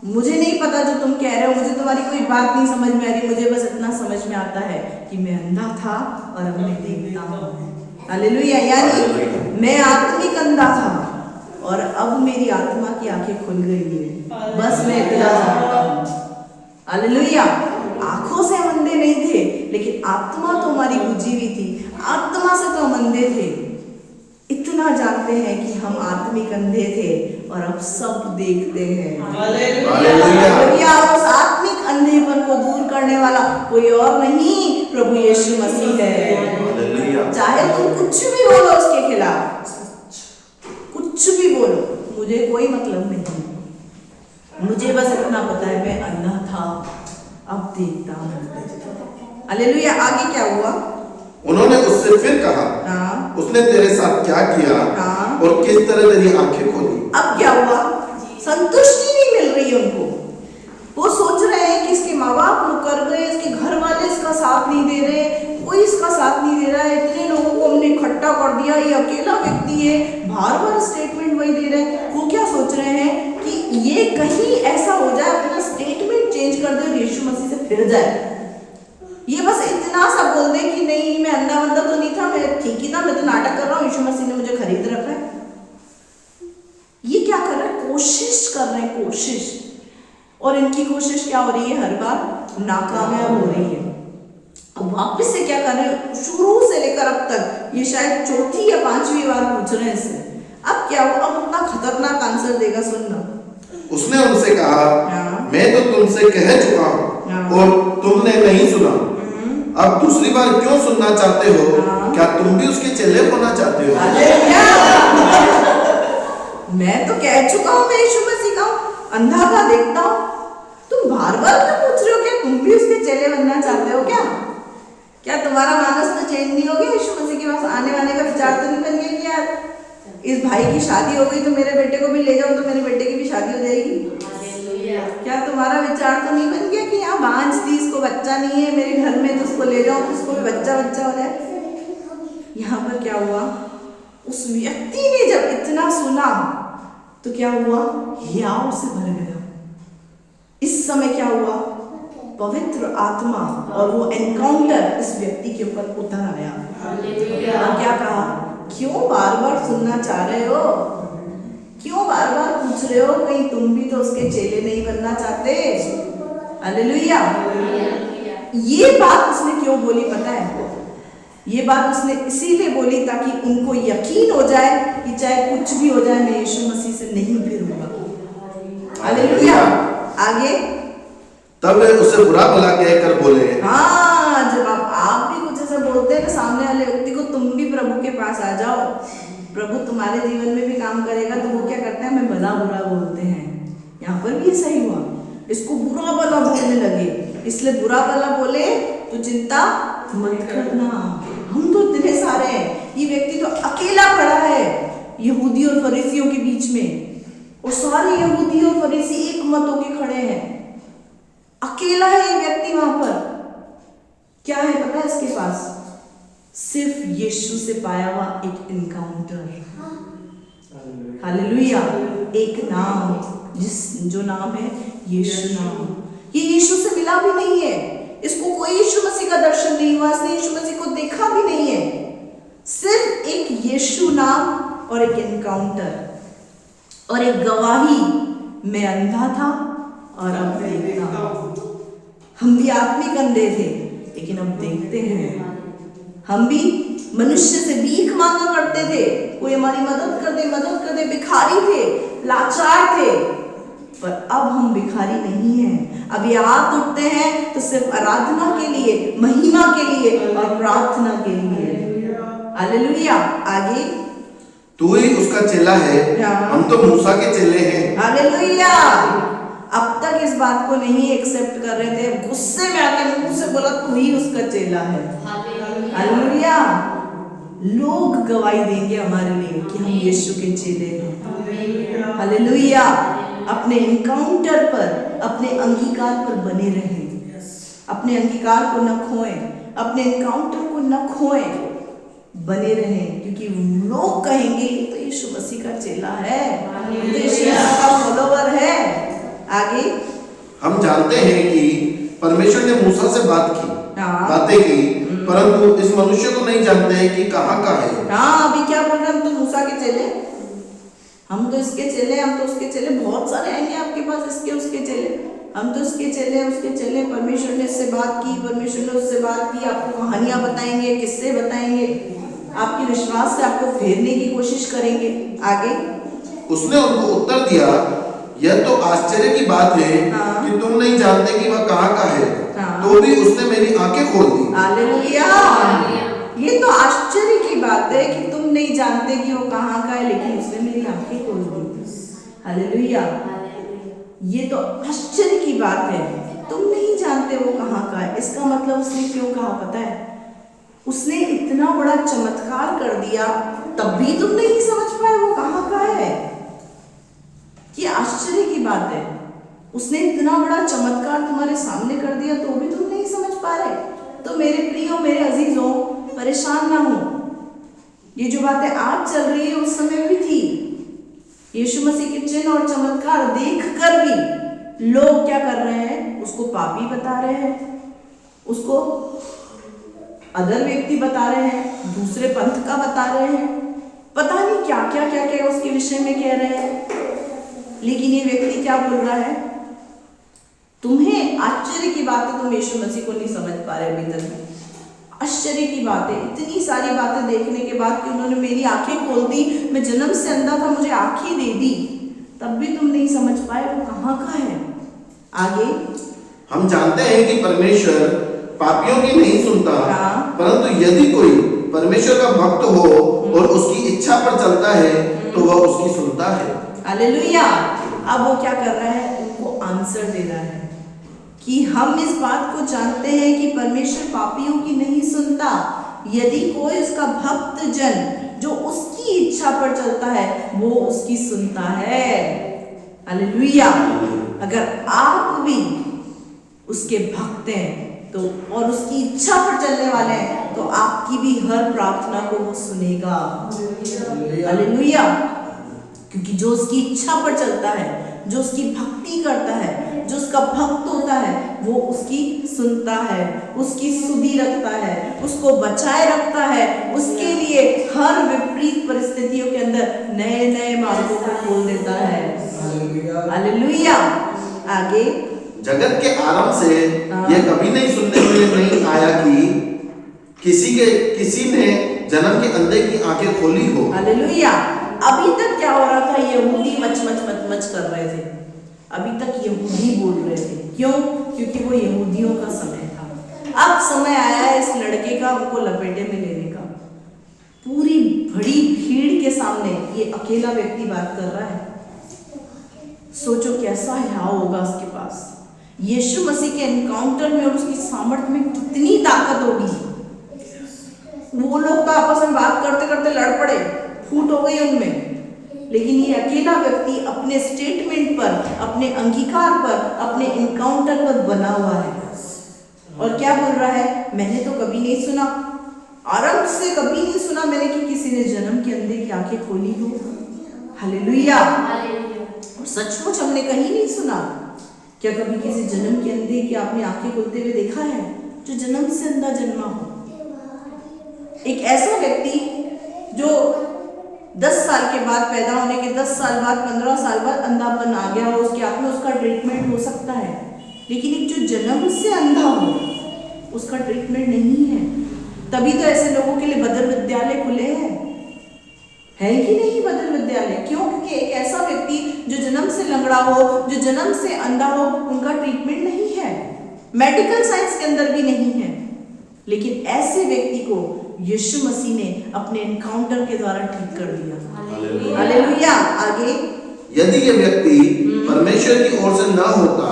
मुझे नहीं पता जो तुम कह रहे हो, मुझे तुम्हारी कोई बात नहीं समझ में आ रही, मुझे बस इतना समझ में आता है कि मैं अंधा था और अब मैं देखता हूँ। हालेलुया। यानी मैं आत्मिक अंधा था और अब मेरी आत्मा की आंखें खुल गई है, बस मैं इतना जानता हूँ। हालेलुया। आंखों से हम अंधे नहीं थे, लेकिन आत्मा तो हमारी बुझी हुई थी, आत्मा से तो हम अंधे थे। इतना जानते हैं कि हम आत्मिक अंधे थे और अब सब देखते हैं। हालेलुया। उस आत्मिक अंधेपन को दूर करने वाला कोई और नहीं, प्रभु यीशु मसीह है। चाहे तुम कुछ भी बोलो उसके खिलाफ, कुछ भी बोलो, मुझे कोई मतलब नहीं, मुझे बस इतना पता है मैं अंधा था, अब देखता हूँ। हालेलुया। आगे क्या हुआ? उन्होंने उससे फिर कहा, उसने तेरे साथ क्या किया और किस तरह तेरी आंखें खोली? अब क्या हुआ? संतुष्टि नहीं मिल रही उनको। वो सोच रहे हैं कि इसके माँ बाप मुकर गए, इसके घर वाले इसका साथ नहीं दे रहे, कोई इसका साथ नहीं दे रहा है, इतने लोगों को हमने इकट्ठा कर दिया, ये अकेला व्यक्ति है, बार बार स्टेटमेंट वही दे रहे हैं। वो क्या सोच रहे हैं कि ये कहीं ऐसा हो जाए, अपना स्टेटमेंट चेंज कर दे और यीशु मसीह से फिर जाए, ये बस इतना सा बोल दे कि नहीं मैं अंधा बंदा तो नहीं था, मैं ठीक ही था, मैं तो नाटक कर रहा हूँ, यीशु मसीह ने मुझे खरीद रखा है। ये क्या कर रहे हैं? कोशिश कर रहे हैं, कोशिश। और इनकी कोशिश क्या हो रही है? हर बार नाकामयाब हो रही है। अब वापस से क्या कर रहे हैं? शुरू से लेकर अब तक ये शायद चौथी या पांचवी बार पूछ रहे हैं इससे। अब क्या हो? अब अपना खतरनाक आंसर देगा, सुनना। उसने उनसे कहा, मैं तो तुमसे कह चुका हूँ और तुमने नहीं सुना, अब दूसरी बार क्यों सुनना चाहते हो? क्या तुम भी उसके चेले होना चाहते हो? मैं तो कह चुका हूँ मैं यीशु मसीह का अंधा का देखता हूँ, तुम बार बार क्यों पूछ रहे हो? क्या तुम भी उसके चेले बनना चाहते हो? क्या तुम्हारा मानस तो चेंज नहीं हो गया? यीशु मसीह के पास आने वाने का विचार तो नहीं बन गया कि यार इस भाई की शादी हो गई तो मेरे बेटे को भी ले जाओ, तो मेरे बेटे की भी शादी हो जाएगी? क्या तुम्हारा विचार तो नहीं बन गया कि यहाँ बांझ थी, इसको बच्चा नहीं है, मेरे घर में तो उसको ले जाओ तो उसको भी बच्चा हो जाए? यहाँ पर क्या हुआ? उस व्यक्ति ने जब इतना सुना तो क्या हुआ? हियाव से भर गया। इस समय क्या हुआ? पवित्र आत्मा और वो एनकाउंटर इस व्यक्ति के ऊपर उतर आया। और क्या कहा? क्यों बार बार सुनना चाह रहे हो? क्यों बार बार पूछ रहे हो? कहीं तुम भी तो उसके चेले नहीं बनना चाहते? हालेलुया। ये बात उसने क्यों बोली पता है? ये बात उसने इसीलिए बोली ताकि उनको यकीन हो जाए कि चाहे कुछ भी हो जाए मैं यीशु मसीह से नहीं फिरूंगा। हालेलुया। आगे तब वे उससे बुरा भला कहकर बोले, हाँ, जब आप भी कुछ ऐसा बोलते हैं ना सामने वाले व्यक्ति को, तुम भी प्रभु के पास आ जाओ, प्रभु तुम्हारे जीवन में भी काम करेगा। तो वो क्या करते हैं, हमें भला बुरा बोलते हैं। यहाँ पर भी ऐसा ही हुआ, इसको बुरा भला बोलने लगे, इसलिए बुरा भला बोले तो चिंता मत करना, हम तो इतने सारे हैं। ये व्यक्ति तो अकेला खड़ा है यहूदी और फरीसियों के बीच में, और सारे यहूदी और फरीसी एक मत होके खड़े हैं, अकेला है ये व्यक्ति वहां पर। क्या है पता है इसके पास? सिर्फ यीशु से पाया हुआ एक इनकाउंटर। हालेलुया। एक नाम, जो नाम है यीशु नाम। ये यीशु से मिला भी नहीं है, इसको कोई यीशु मसीह का दर्शन नहीं हुआ, इसने यीशु मसीह को देखा भी नहीं है। सिर्फ एक यीशु नाम और एक इनकाउंटर और एक गवाही, मैं अंधा था और अब देखता हूं। हम भी आत्मिक अंधे थे लेकिन अब देखते हैं। हम भी मनुष्य से भीख मांगा करते थे, कोई हमारी मदद कर दे, भिखारी थे, लाचार थे, पर अब हम भिखारी नहीं हैं। अब ये हाथ उठते हैं तो सिर्फ आराधना के लिए, महिमा के लिए और प्रार्थना के लिए। हालेलुया। आगे, तू ही उसका चेला है, हम तो मूसा के चेले हैं। हालेलुया। अब तक इस बात को नहीं एक्सेप्ट कर रहे थे, गुस्से में आके मुंह से बोला तू ही उसका चेला है। हालेलुया। लोग गवाही देंगे हमारे लिए कि हम यीशु के चेले हैं। हालेलुया। अपने इनकाउंटर पर, अपने अंगीकार पर बने रहें, अपने अंगीकार को न खोएं, अपने इनकाउंटर को न खोएं, बने रहें, क्योंकि लोग कहेंगे तो यीशु मसीह का चेला है, तो यीशु का फॉलोवर है। आगे, हम जानते हैं कि परमेश्वर ने मूसा से बातें की, परंतु इस मनुष्य को नहीं जानते हैं कि कहाँ का है। हाँ, अभी क्या बोल रहे हैं, हम तो मूसा के चेले, हम तो इसके चेले, हम तो उसके चेले। बहुत सारे आएंगे आपके पास इसके उसके चेले, हम तो उसके चेले, उसके चेले। परमेश्वर ने इससे बात की, परमेश्वर ने उससे बात की, आपको कहानियां बताएंगे, किस्से बताएंगे, आपके विश्वास से आपको फेरने की कोशिश करेंगे। आगे, उसने उनको उत्तर दिया, यह तो आश्चर्य की बात है कि तुम नहीं जानते कि वह कहाँ का है, तो भी उसने मेरी आंखें खोल दी। हालेलुया। ये तो आश्चर्य की बात है कि तुम नहीं जानते कि वो कहाँ का है, लेकिन उसने मेरी आंखें खोल दी। हालेलुया। ये तो आश्चर्य की बात है, तुम नहीं जानते वो कहाँ का है। इसका मतलब उसने क्यों कहा पता है? उसने इतना बड़ा चमत्कार कर दिया, तब भी तुम नहीं समझ पाए वो कहाँ का है। ये आश्चर्य की बात है, उसने इतना बड़ा चमत्कार तुम्हारे सामने कर दिया तो भी तुम नहीं समझ पा रहे। तो मेरे प्रियो, मेरे अजीजों, परेशान ना हो। ये जो बातें आज चल रही है उस समय भी थी। यीशु मसीह के चिन्ह और चमत्कार देखकर भी लोग क्या कर रहे हैं? उसको पापी बता रहे हैं, उसको अदर व्यक्ति बता रहे हैं, दूसरे पंथ का बता रहे हैं, पता नहीं क्या क्या क्या क्या उसके विषय में कह रहे हैं। लेकिन ये व्यक्ति क्या बोल रहा है? तुम्हें आश्चर्य की बात है, तुम यीशु मसीह को नहीं समझ पा रहे अभी तक। आश्चर्य की बात है, इतनी सारी बातें देखने के बाद कि उन्होंने मेरी आंखें खोल दी, मैं जन्म से अंधा था, मुझे आंखें दे दी, तब भी तुम नहीं समझ पाए वो कहाँ का है। आगे, हम जानते हैं कि परमेश्वर पापियों की नहीं सुनता, परंतु यदि कोई परमेश्वर का भक्त हो और उसकी इच्छा पर चलता है तो वह उसकी सुनता है। हालेलुया। अब वो क्या कर रहा है? उनको आंसर दे रहा है कि हम इस बात को जानते हैं कि परमेश्वर पापियों की नहीं सुनता, यदि कोई उसका भक्त जन जो उसकी इच्छा पर चलता है वो उसकी सुनता है। हालेलुया। अगर आप भी उसके भक्त हैं तो और उसकी इच्छा पर चलने वाले हैं तो आपकी भी हर प्रार्थना को वो सुनेगा। हालेलुया। क्योंकि जो उसकी इच्छा पर चलता है, जो उसकी भक्ति करता है, जो उसका भक्त होता है, वो उसकी सुनता है, उसकी सुधि रखता है, उसको बचाए रखता है, उसके लिए हर विपरीत परिस्थितियों के अंदर नए नए मार्गों को खोल देता है। हालेलुया। आगे, जगत के आरंभ से यह कभी नहीं सुनने में नहीं आया कि किसी ने जन्म के अंधे की आंखें खोली हो। हालेलुया। अभी तक क्या हो रहा था? यहूदी मच कर रहे थे, अभी तक यहूदी बोल रहे थे क्यों? क्योंकि वो यहूदियों का समय था। अब समय आया है इस लड़के का उनको लपेटे में लेने का। पूरी बड़ी भीड़ के सामने ये अकेला व्यक्ति बात कर रहा है। सोचो कैसा हियाव होगा उसके पास। यीशु मसीह के एनकाउंटर में और उसकी सामर्थ्य में कितनी ताकत होगी। वो लोग तो आपस में बात करते करते लड़ पड़े, फूट हो गई उनमें, लेकिन ये अकेला व्यक्ति अपने स्टेटमेंट पर, अपने अंगीकार पर, अपने एनकाउंटर पर बना हुआ है। और क्या बोल रहा है? मैंने तो कभी नहीं सुना, आरंभ से कभी नहीं सुना मैंने कि किसी ने जन्म के अंधे की आंखें खोली हो। हालेलुया। और सचमुच हमने कहीं नहीं सुना। क्या कभी किसी जन्म के अंधे की आपने आंखें खोलते हुए देखा है जो जन्म से अंधा जन्मा हो? एक ऐसा व्यक्ति जो 10 साल के बाद, पैदा होने के 10 साल बाद, 15 साल बाद अंधापन आ गया हो, उसकी आंख में, उसका ट्रीटमेंट हो सकता है। लेकिन एक जो जन्म से अंधा हो उसका ट्रीटमेंट नहीं है। तभी तो ऐसे लोगों के लिए बदर विद्यालय खुले हैं, है कि नहीं? बदर विद्यालय क्यों? क्योंकि एक ऐसा व्यक्ति जो जन्म से लंगड़ा हो, जो जन्म से अंधा हो, उनका ट्रीटमेंट नहीं है, मेडिकल साइंस के अंदर भी नहीं है। लेकिन ऐसे व्यक्ति को यीशु मसीह ने अपने एनकाउंटर के द्वारा ठीक कर दिया। हालेलुया। आगे, यदि ये व्यक्ति परमेश्वर की ओर से ना होता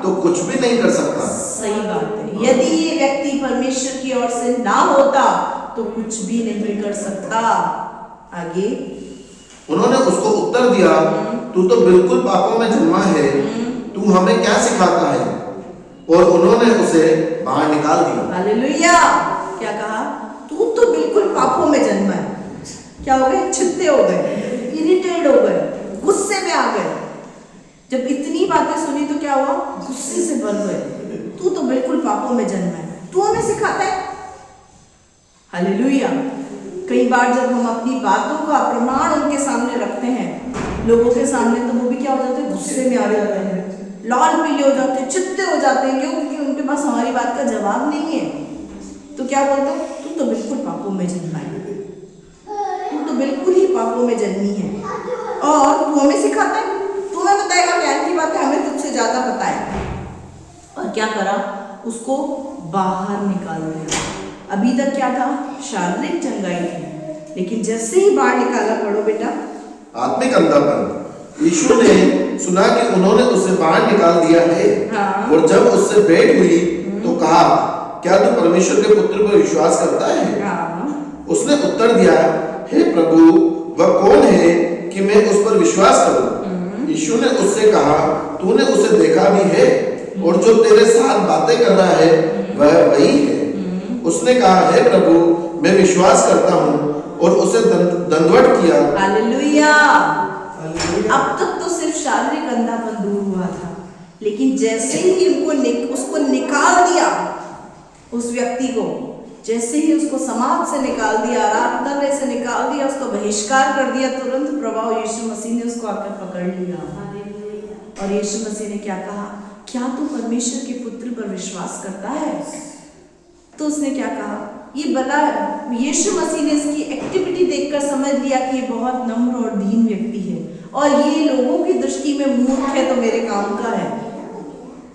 तो कुछ भी नहीं कर सकता। सही बात है। यदि ये व्यक्ति परमेश्वर की ओर से ना होता तो कुछ भी नहीं कर सकता। आगे, उन्होंने उसको उत्तर दिया, तू तो बिल्कुल पापों में जन्मा है, तू हमें क्या सिखाता है? और उन्होंने उसे बाहर निकाल दिया। हालेलुया। क्या कहा? तू तो बिल्कुल पापों में जन्मा है। क्या हो गए? छित्ते हो गए, इरिटेट हो गए, गुस्से में आ गए। जब इतनी बातें सुनी तो क्या हुआ? गुस्से से भर गए। तू तो बिल्कुल पापों में जन्मा है, तू हमें सिखाता है। हालेलुया। कई बार जब हम अपनी बातों का प्रमाण उनके सामने रखते हैं, लोगों के सामने, तो वो भी क्या हो जाते हैं? गुस्से में आ जाते हैं, लाल पीले हो जाते हैं, चित्ते हो जाते हैं। क्यों? क्योंकि उनके पास हमारी बात का जवाब नहीं है। तो क्या बोलते हैं? तू तो बिल्कुल पापों में जन्मा है, तू तो बिल्कुल ही पापों में जन्मी है, और तू हमें सिखाता है, तू हमें बताएगा ज्ञान की बातें, हमें तुझसे ज्यादा पता है। और क्या करा? उसको बाहर निकाल दिया। अभी तक क्या था? शारीरिक चंगाई थी, लेकिन जैसे ही बाहर निकाला, पढ़ो बेटा, आत्मिक अंधापन। यीशु ने सुना कि उन्होंने उसे बाहर निकाल दिया है। और जब उससे भेंट हुई तो कहा, क्या तू परमेश्वर के पुत्र पर विश्वास करता है? उसने उत्तर दिया, हे प्रभु, वह कौन है कि मैं उस पर विश्वास करूं? यीशु ने उससे कहा, तूने उसे देखा भी है, और जो तेरे साथ बातें कर रहा है वह वही है। उसने कहा, हे प्रभु, मैं विश्वास करता हूँ, और उसे दंडवत किया। हालेलुया। अब तक तो सिर्फ शारीरिक अंधापन दूर हुआ था, लेकिन जैसे ही उसको निकाल दिया, उस व्यक्ति को जैसे ही उसको समाज से निकाल दिया, आराधनालय से निकाल दिया, उसको बहिष्कार कर दिया, तुरंत प्रभाव यीशु मसीह ने उसको आकर पकड़ लिया। और यीशु मसीह ने क्या कहा? क्या तू परमेश्वर के पुत्र पर विश्वास करता है? तो उसने क्या कहा? ये बड़ा, यीशु मसीह ने इसकी एक्टिविटी देखकर समझ लिया कि ये बहुत नम्र और दीन व्यक्ति है, और ये लोगों की दृष्टि में मूर्ख है, तो मेरे काम का है।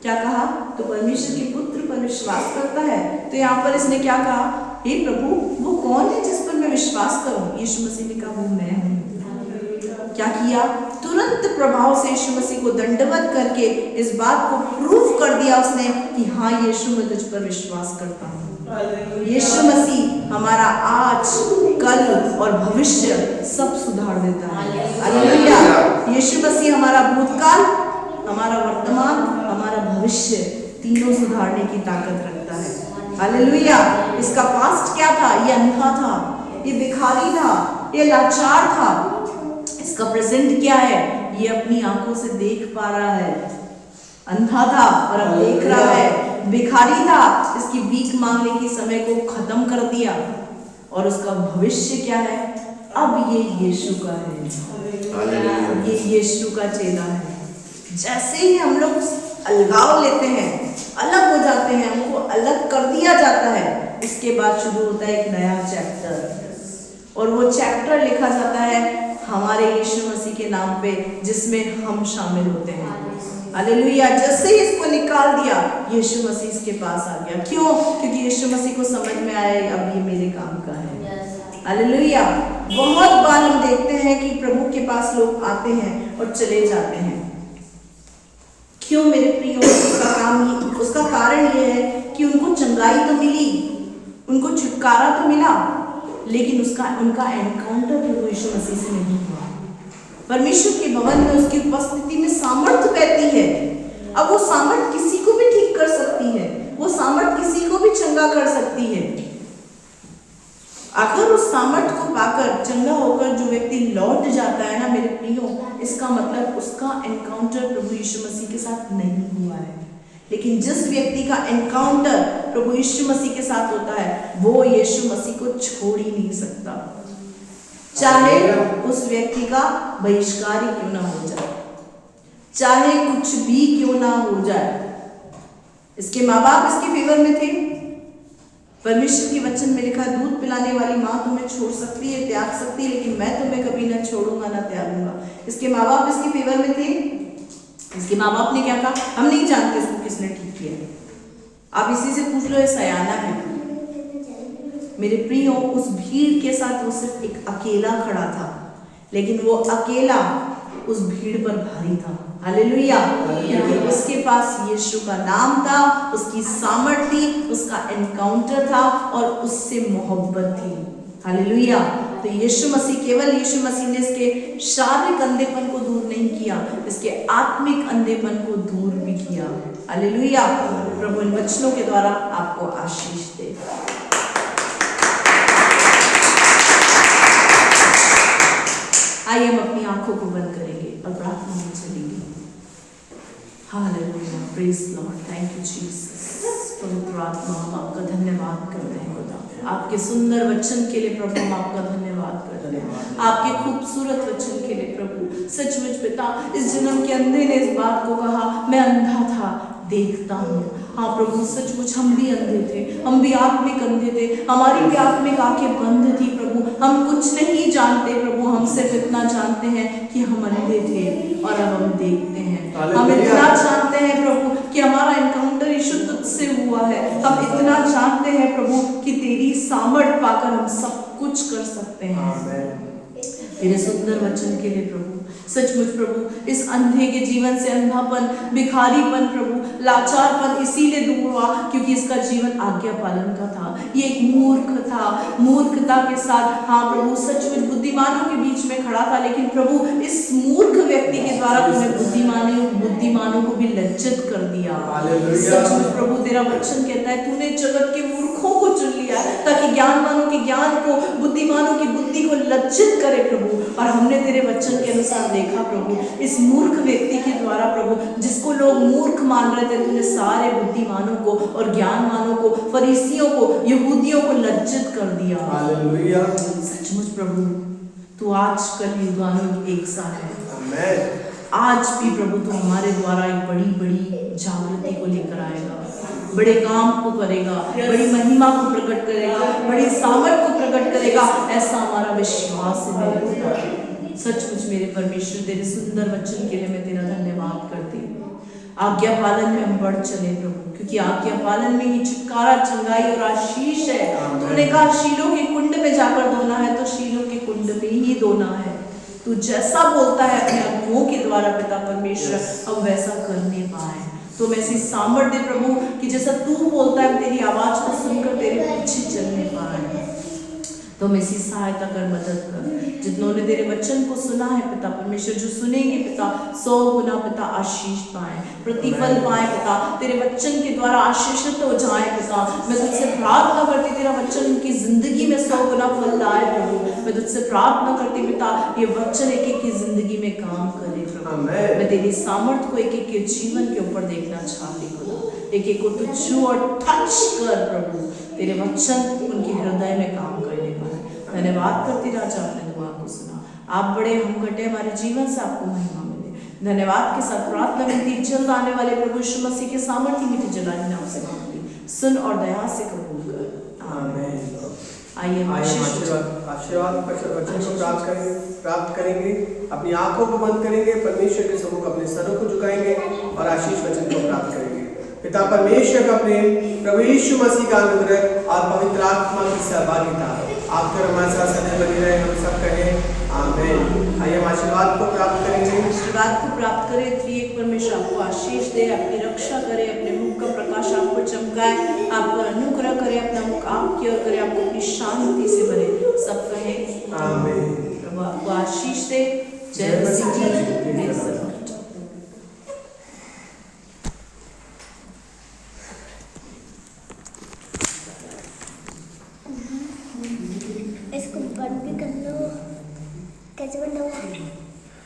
क्या कहा? तो परमेश्वर के पुत्र पर विश्वास करता है। तो यहाँ पर इसने क्या कहा? हे प्रभु, वो कौन है जिस पर मैं विश्वास करूं? यीशु मसीह ने कहा, वो मैं हूं। क्या किया? तुरंत प्रभाव से यीशु मसीह को दंडवत करके इस बात को प्रूव कर दिया उसने कि हाँ यीशु, मैं तुझ पर विश्वास करता हूँ। यीशु मसीह हमारा आज, कल और भविष्य सब सुधार देता है। हालेलुया। यीशु मसीह हमारा भूतकाल, हमारा वर्तमान, हमारा भविष्य तीनों सुधारने की ताकत रखता है। हालेलुया। इसका पास्ट क्या था? ये अंधा था, ये भिखारी था, ये लाचार था। इसका प्रेजेंट क्या है? ये अपनी आंखों से देख पा रहा है। अंधा था और अब देख रहा है। भिखारी था, इसकी भीख मांगने के समय को खत्म कर दिया। और उसका भविष्य क्या है? अब ये यीशु का है, ये यीशु का चेला है। जैसे ही हम लोग अलगाव लेते हैं, अलग हो जाते हैं, हमको अलग कर दिया जाता है, इसके बाद शुरू होता है एक नया चैप्टर। और वो चैप्टर लिखा जाता है हमारे यीशु मसीह के नाम पे, जिसमें हम शामिल होते हैं। हालेलुया। जैसे ही इसको निकाल दिया, यीशु मसीह इसके पास आ गया। क्यों? क्योंकि यीशु मसीह को समझ में आया अब ये मेरे काम का है। हालेलुया। बहुत बार हम देखते हैं कि प्रभु के पास लोग आते हैं और चले जाते हैं। क्यों मेरे प्रियो? उसका कारण ये है कि उनको चंगाई तो मिली, उनको छुटकारा तो मिला, लेकिन उनका एनकाउंटर प्रभु यीशु मसीह से नहीं हुआ। परमेश्वर के भवन में उसकी उपस्थिति में सामर्थ्य बहती है। अब वो सामर्थ्य किसी को भी ठीक कर सकती है, वो सामर्थ्य किसी को भी चंगा कर सकती है। अगर उस सामर्थ्य को पाकर चंगा होकर जो व्यक्ति लौट जाता है ना मेरे प्रियो, इसका मतलब उसका एनकाउंटर प्रभु यीशु मसीह के साथ नहीं हुआ है। लेकिन जिस व्यक्ति का एनकाउंटर प्रभु यीशु मसीह के साथ होता है, वो यीशु मसीह को छोड़ ही नहीं सकता, चाहे उस व्यक्ति का बहिष्कार ही क्यों ना हो जाए, चाहे कुछ भी क्यों ना हो जाए। इसके माँ बाप इसके फेवर में थे। परमेश्वर के वचन में लिखा, दूध पिलाने वाली माँ तुम्हें छोड़ सकती है, त्याग सकती है, लेकिन मैं तुम्हें कभी ना छोड़ूंगा ना त्यागूंगा। इसके माँ बाप इसके फेवर में थे। इसके माँ बाप ने क्या कहा? हम नहीं जानते इसको किसने ठीक किया। आप इसी से पूछ लो, ये सयाना है। मेरे प्रियो, उस भीड़ के साथ वो सिर्फ एक अकेला खड़ा था, लेकिन वो अकेला उस भीड़ पर भारी था। हालेलुया। क्योंकि उसके पास यीशु का नाम था, उसकी सामर्थ थी, उसका एनकाउंटर था और उससे मोहब्बत थी। हालेलुया। तो यीशु मसीह, केवल यीशु मसीह ने इसके शारीरिक अंधेपन को दूर नहीं किया, इसके आत्मिक अंधेपन को दूर भी किया। हालेलुया। प्रभु इन वचनों के द्वारा आपको आशीष दे। आइए हम अपनी आंखों को बंद करेंगे और प्रार्थना में चलेंगे। Hallelujah. Praise Lord. Thank you Jesus. पवित्र आत्मा, हम आपका धन्यवाद करते हैं खुदा, आपके सुंदर वचन के लिए प्रभु, हम आपका धन्यवाद करते हैं, आपके खूबसूरत वचन के लिए प्रभु। सचमुच पिता, इस जन्म के अंधे ने इस बात को कहा, मैं अंधा था देखता हूँ। हाँ प्रभु, सचमुच हम भी अंधे थे, हम भी आत्मिक अंधे थे, हमारी भी आत्मिक आंखें बंद थी प्रभु। हम कुछ नहीं जानते प्रभु, हम सिर्फ इतना जानते हैं कि हम अंधे थे और अब हम देखते हैं। हम इतना जानते हैं प्रभु कि हमारा एनकाउंटर यीशु तुझसे हुआ है। हम इतना जानते हैं प्रभु कि तेरी सामर्थ पाकर हम सब कुछ कर सकते हैं। तेरे सुंदर वचन के लिए प्रभु, सचमुच प्रभु, इस अंधे के जीवन से अंधापन, भिखारीपन प्रभु, लाचारपन इसीलिए दूर हुआ क्योंकि इसका जीवन आज्ञा पालन का था। ये एक मूर्ख था, मूर्खता के साथ, हाँ प्रभु, सचमुच बुद्धिमानों के बीच में खड़ा था। लेकिन प्रभु, इस मूर्ख व्यक्ति के द्वारा तूने बुद्धिमानों को भी लज्जित कर दिया। सचमुच प्रभु, तेरा वचन कहता है तूने जगत के मूर्खों को चुन लिया ताकि ज्ञानवानों के ज्ञान को, बुद्धिमानों की बुद्धि को लज्जित करे प्रभु। और हमने तेरे वचन के अनुसार देखा प्रभु, इस मूर्ख व्यक्ति के द्वारा प्रभु, जिसको लोग मूर्ख मान रहे थे, तूने सारे बुद्धिमानों को और ज्ञानवानों को, फरीसियों को, यहूदियों को लज्जित कर दिया। हालेलुया। सचमुच प्रभु, तू आज कल युगानुयुग एक सा है। आज भी प्रभु तू हमारे द्वारा एक बड़ी बड़ी जागृति को लेकर आएगा, बड़े काम को करेगा, बड़ी महिमा को प्रकट करेगा, बड़ी सामर्थ को प्रकट करेगा, ऐसा हमारा विश्वास है। सचमुच मेरे परमेश्वर, तेरे सुंदर वचन के लिए मैं तेरा धन्यवाद करती हूँ। आज्ञा पालन में हम बढ़ चले प्रभु, क्योंकि आज्ञा पालन में ही छुटकारा, चंगाई और आशीष है। तूने कहा शीलों के कुंड में जाकर धोना है, तो शीलों के कुंड में ही धोना है। तू जैसा बोलता है अपने अगुओं के द्वारा पिता परमेश्वर, अब वैसा करने पाए। तो मैं ऐसी सामर्थ्य दे प्रभु कि जैसा तू बोलता है, तेरी आवाज को सुनकर तेरे पीछे चलने पाए। तो मैं इसी सहायता कर, मदद कर। जितनों ने तेरे वचन को सुना है पिता परमेश्वर, जो सुनेंगे पिता, 100 गुना पिता आशीष पाए, प्रतिफल पाए पिता, तेरे वचन के द्वारा आशीषित हो जाए पिता। मैं तुझसे प्रार्थना करती, तेरा वचन उनकी जिंदगी में 100 गुना फल लाए प्रभु। मैं तुझसे प्रार्थना करती पिता, ये वचन एक एक की जिंदगी में काम करे प्रभु। मैं तेरी सामर्थ को एक एक के जीवन के ऊपर देखना चाहती हूँ। एक एक को तू छू और टच कर प्रभु, तेरे वचन उनके हृदय में काम करने पाए। धन्यवाद करती राजा, आपने दुआ को सुना। आप बड़े, हम घटे, हमारे जीवन से आपको महिमा मिले। धन्यवाद के साथ प्रार्थना विनती जल्द आने वाले प्रभु यीशु मसीह के सामर्थ्य मीठी जलाली नाम से मांगती, सुन और दया से कबूल कर। आमीन। आइए हम आइए हम आशीष आशीर्वाद वचन को प्राप्त करेंगे। अपनी आंखों को बंद करेंगे, परमेश्वर के सम्मुख अपने सरों को झुकाएंगे और आशीष वचन को प्राप्त करेंगे। पिता परमेश्वर का प्रेम, प्रभु यीशु मसीह का अनुग्रह और पवित्र आत्मा की सहभागिता आपके हमारे साथ सदैव बनी रहे, हम सब कहें आमीन। आइए हम आशीर्वाद को प्राप्त करेंगे। आशीर्वाद को प्राप्त करें। त्रिएक परमेश्वर आपको आशीष दे, आपकी रक्षा करे, अपने मुख का प्रकाश आप पर चमकाए, आप पर अनुग्रह करे, अपना मुख आपकी ओर करे, आपको अपनी शांति से भरे। सब कहें आमीन। प्रभु आपको आशीष दे। जय मसीह की। इसको बंद भी कर लो। कैसे बंद होगा?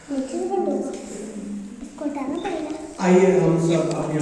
नीचे से बंद होगा, इसको हटाना पड़ेगा। आइए हम सब अपने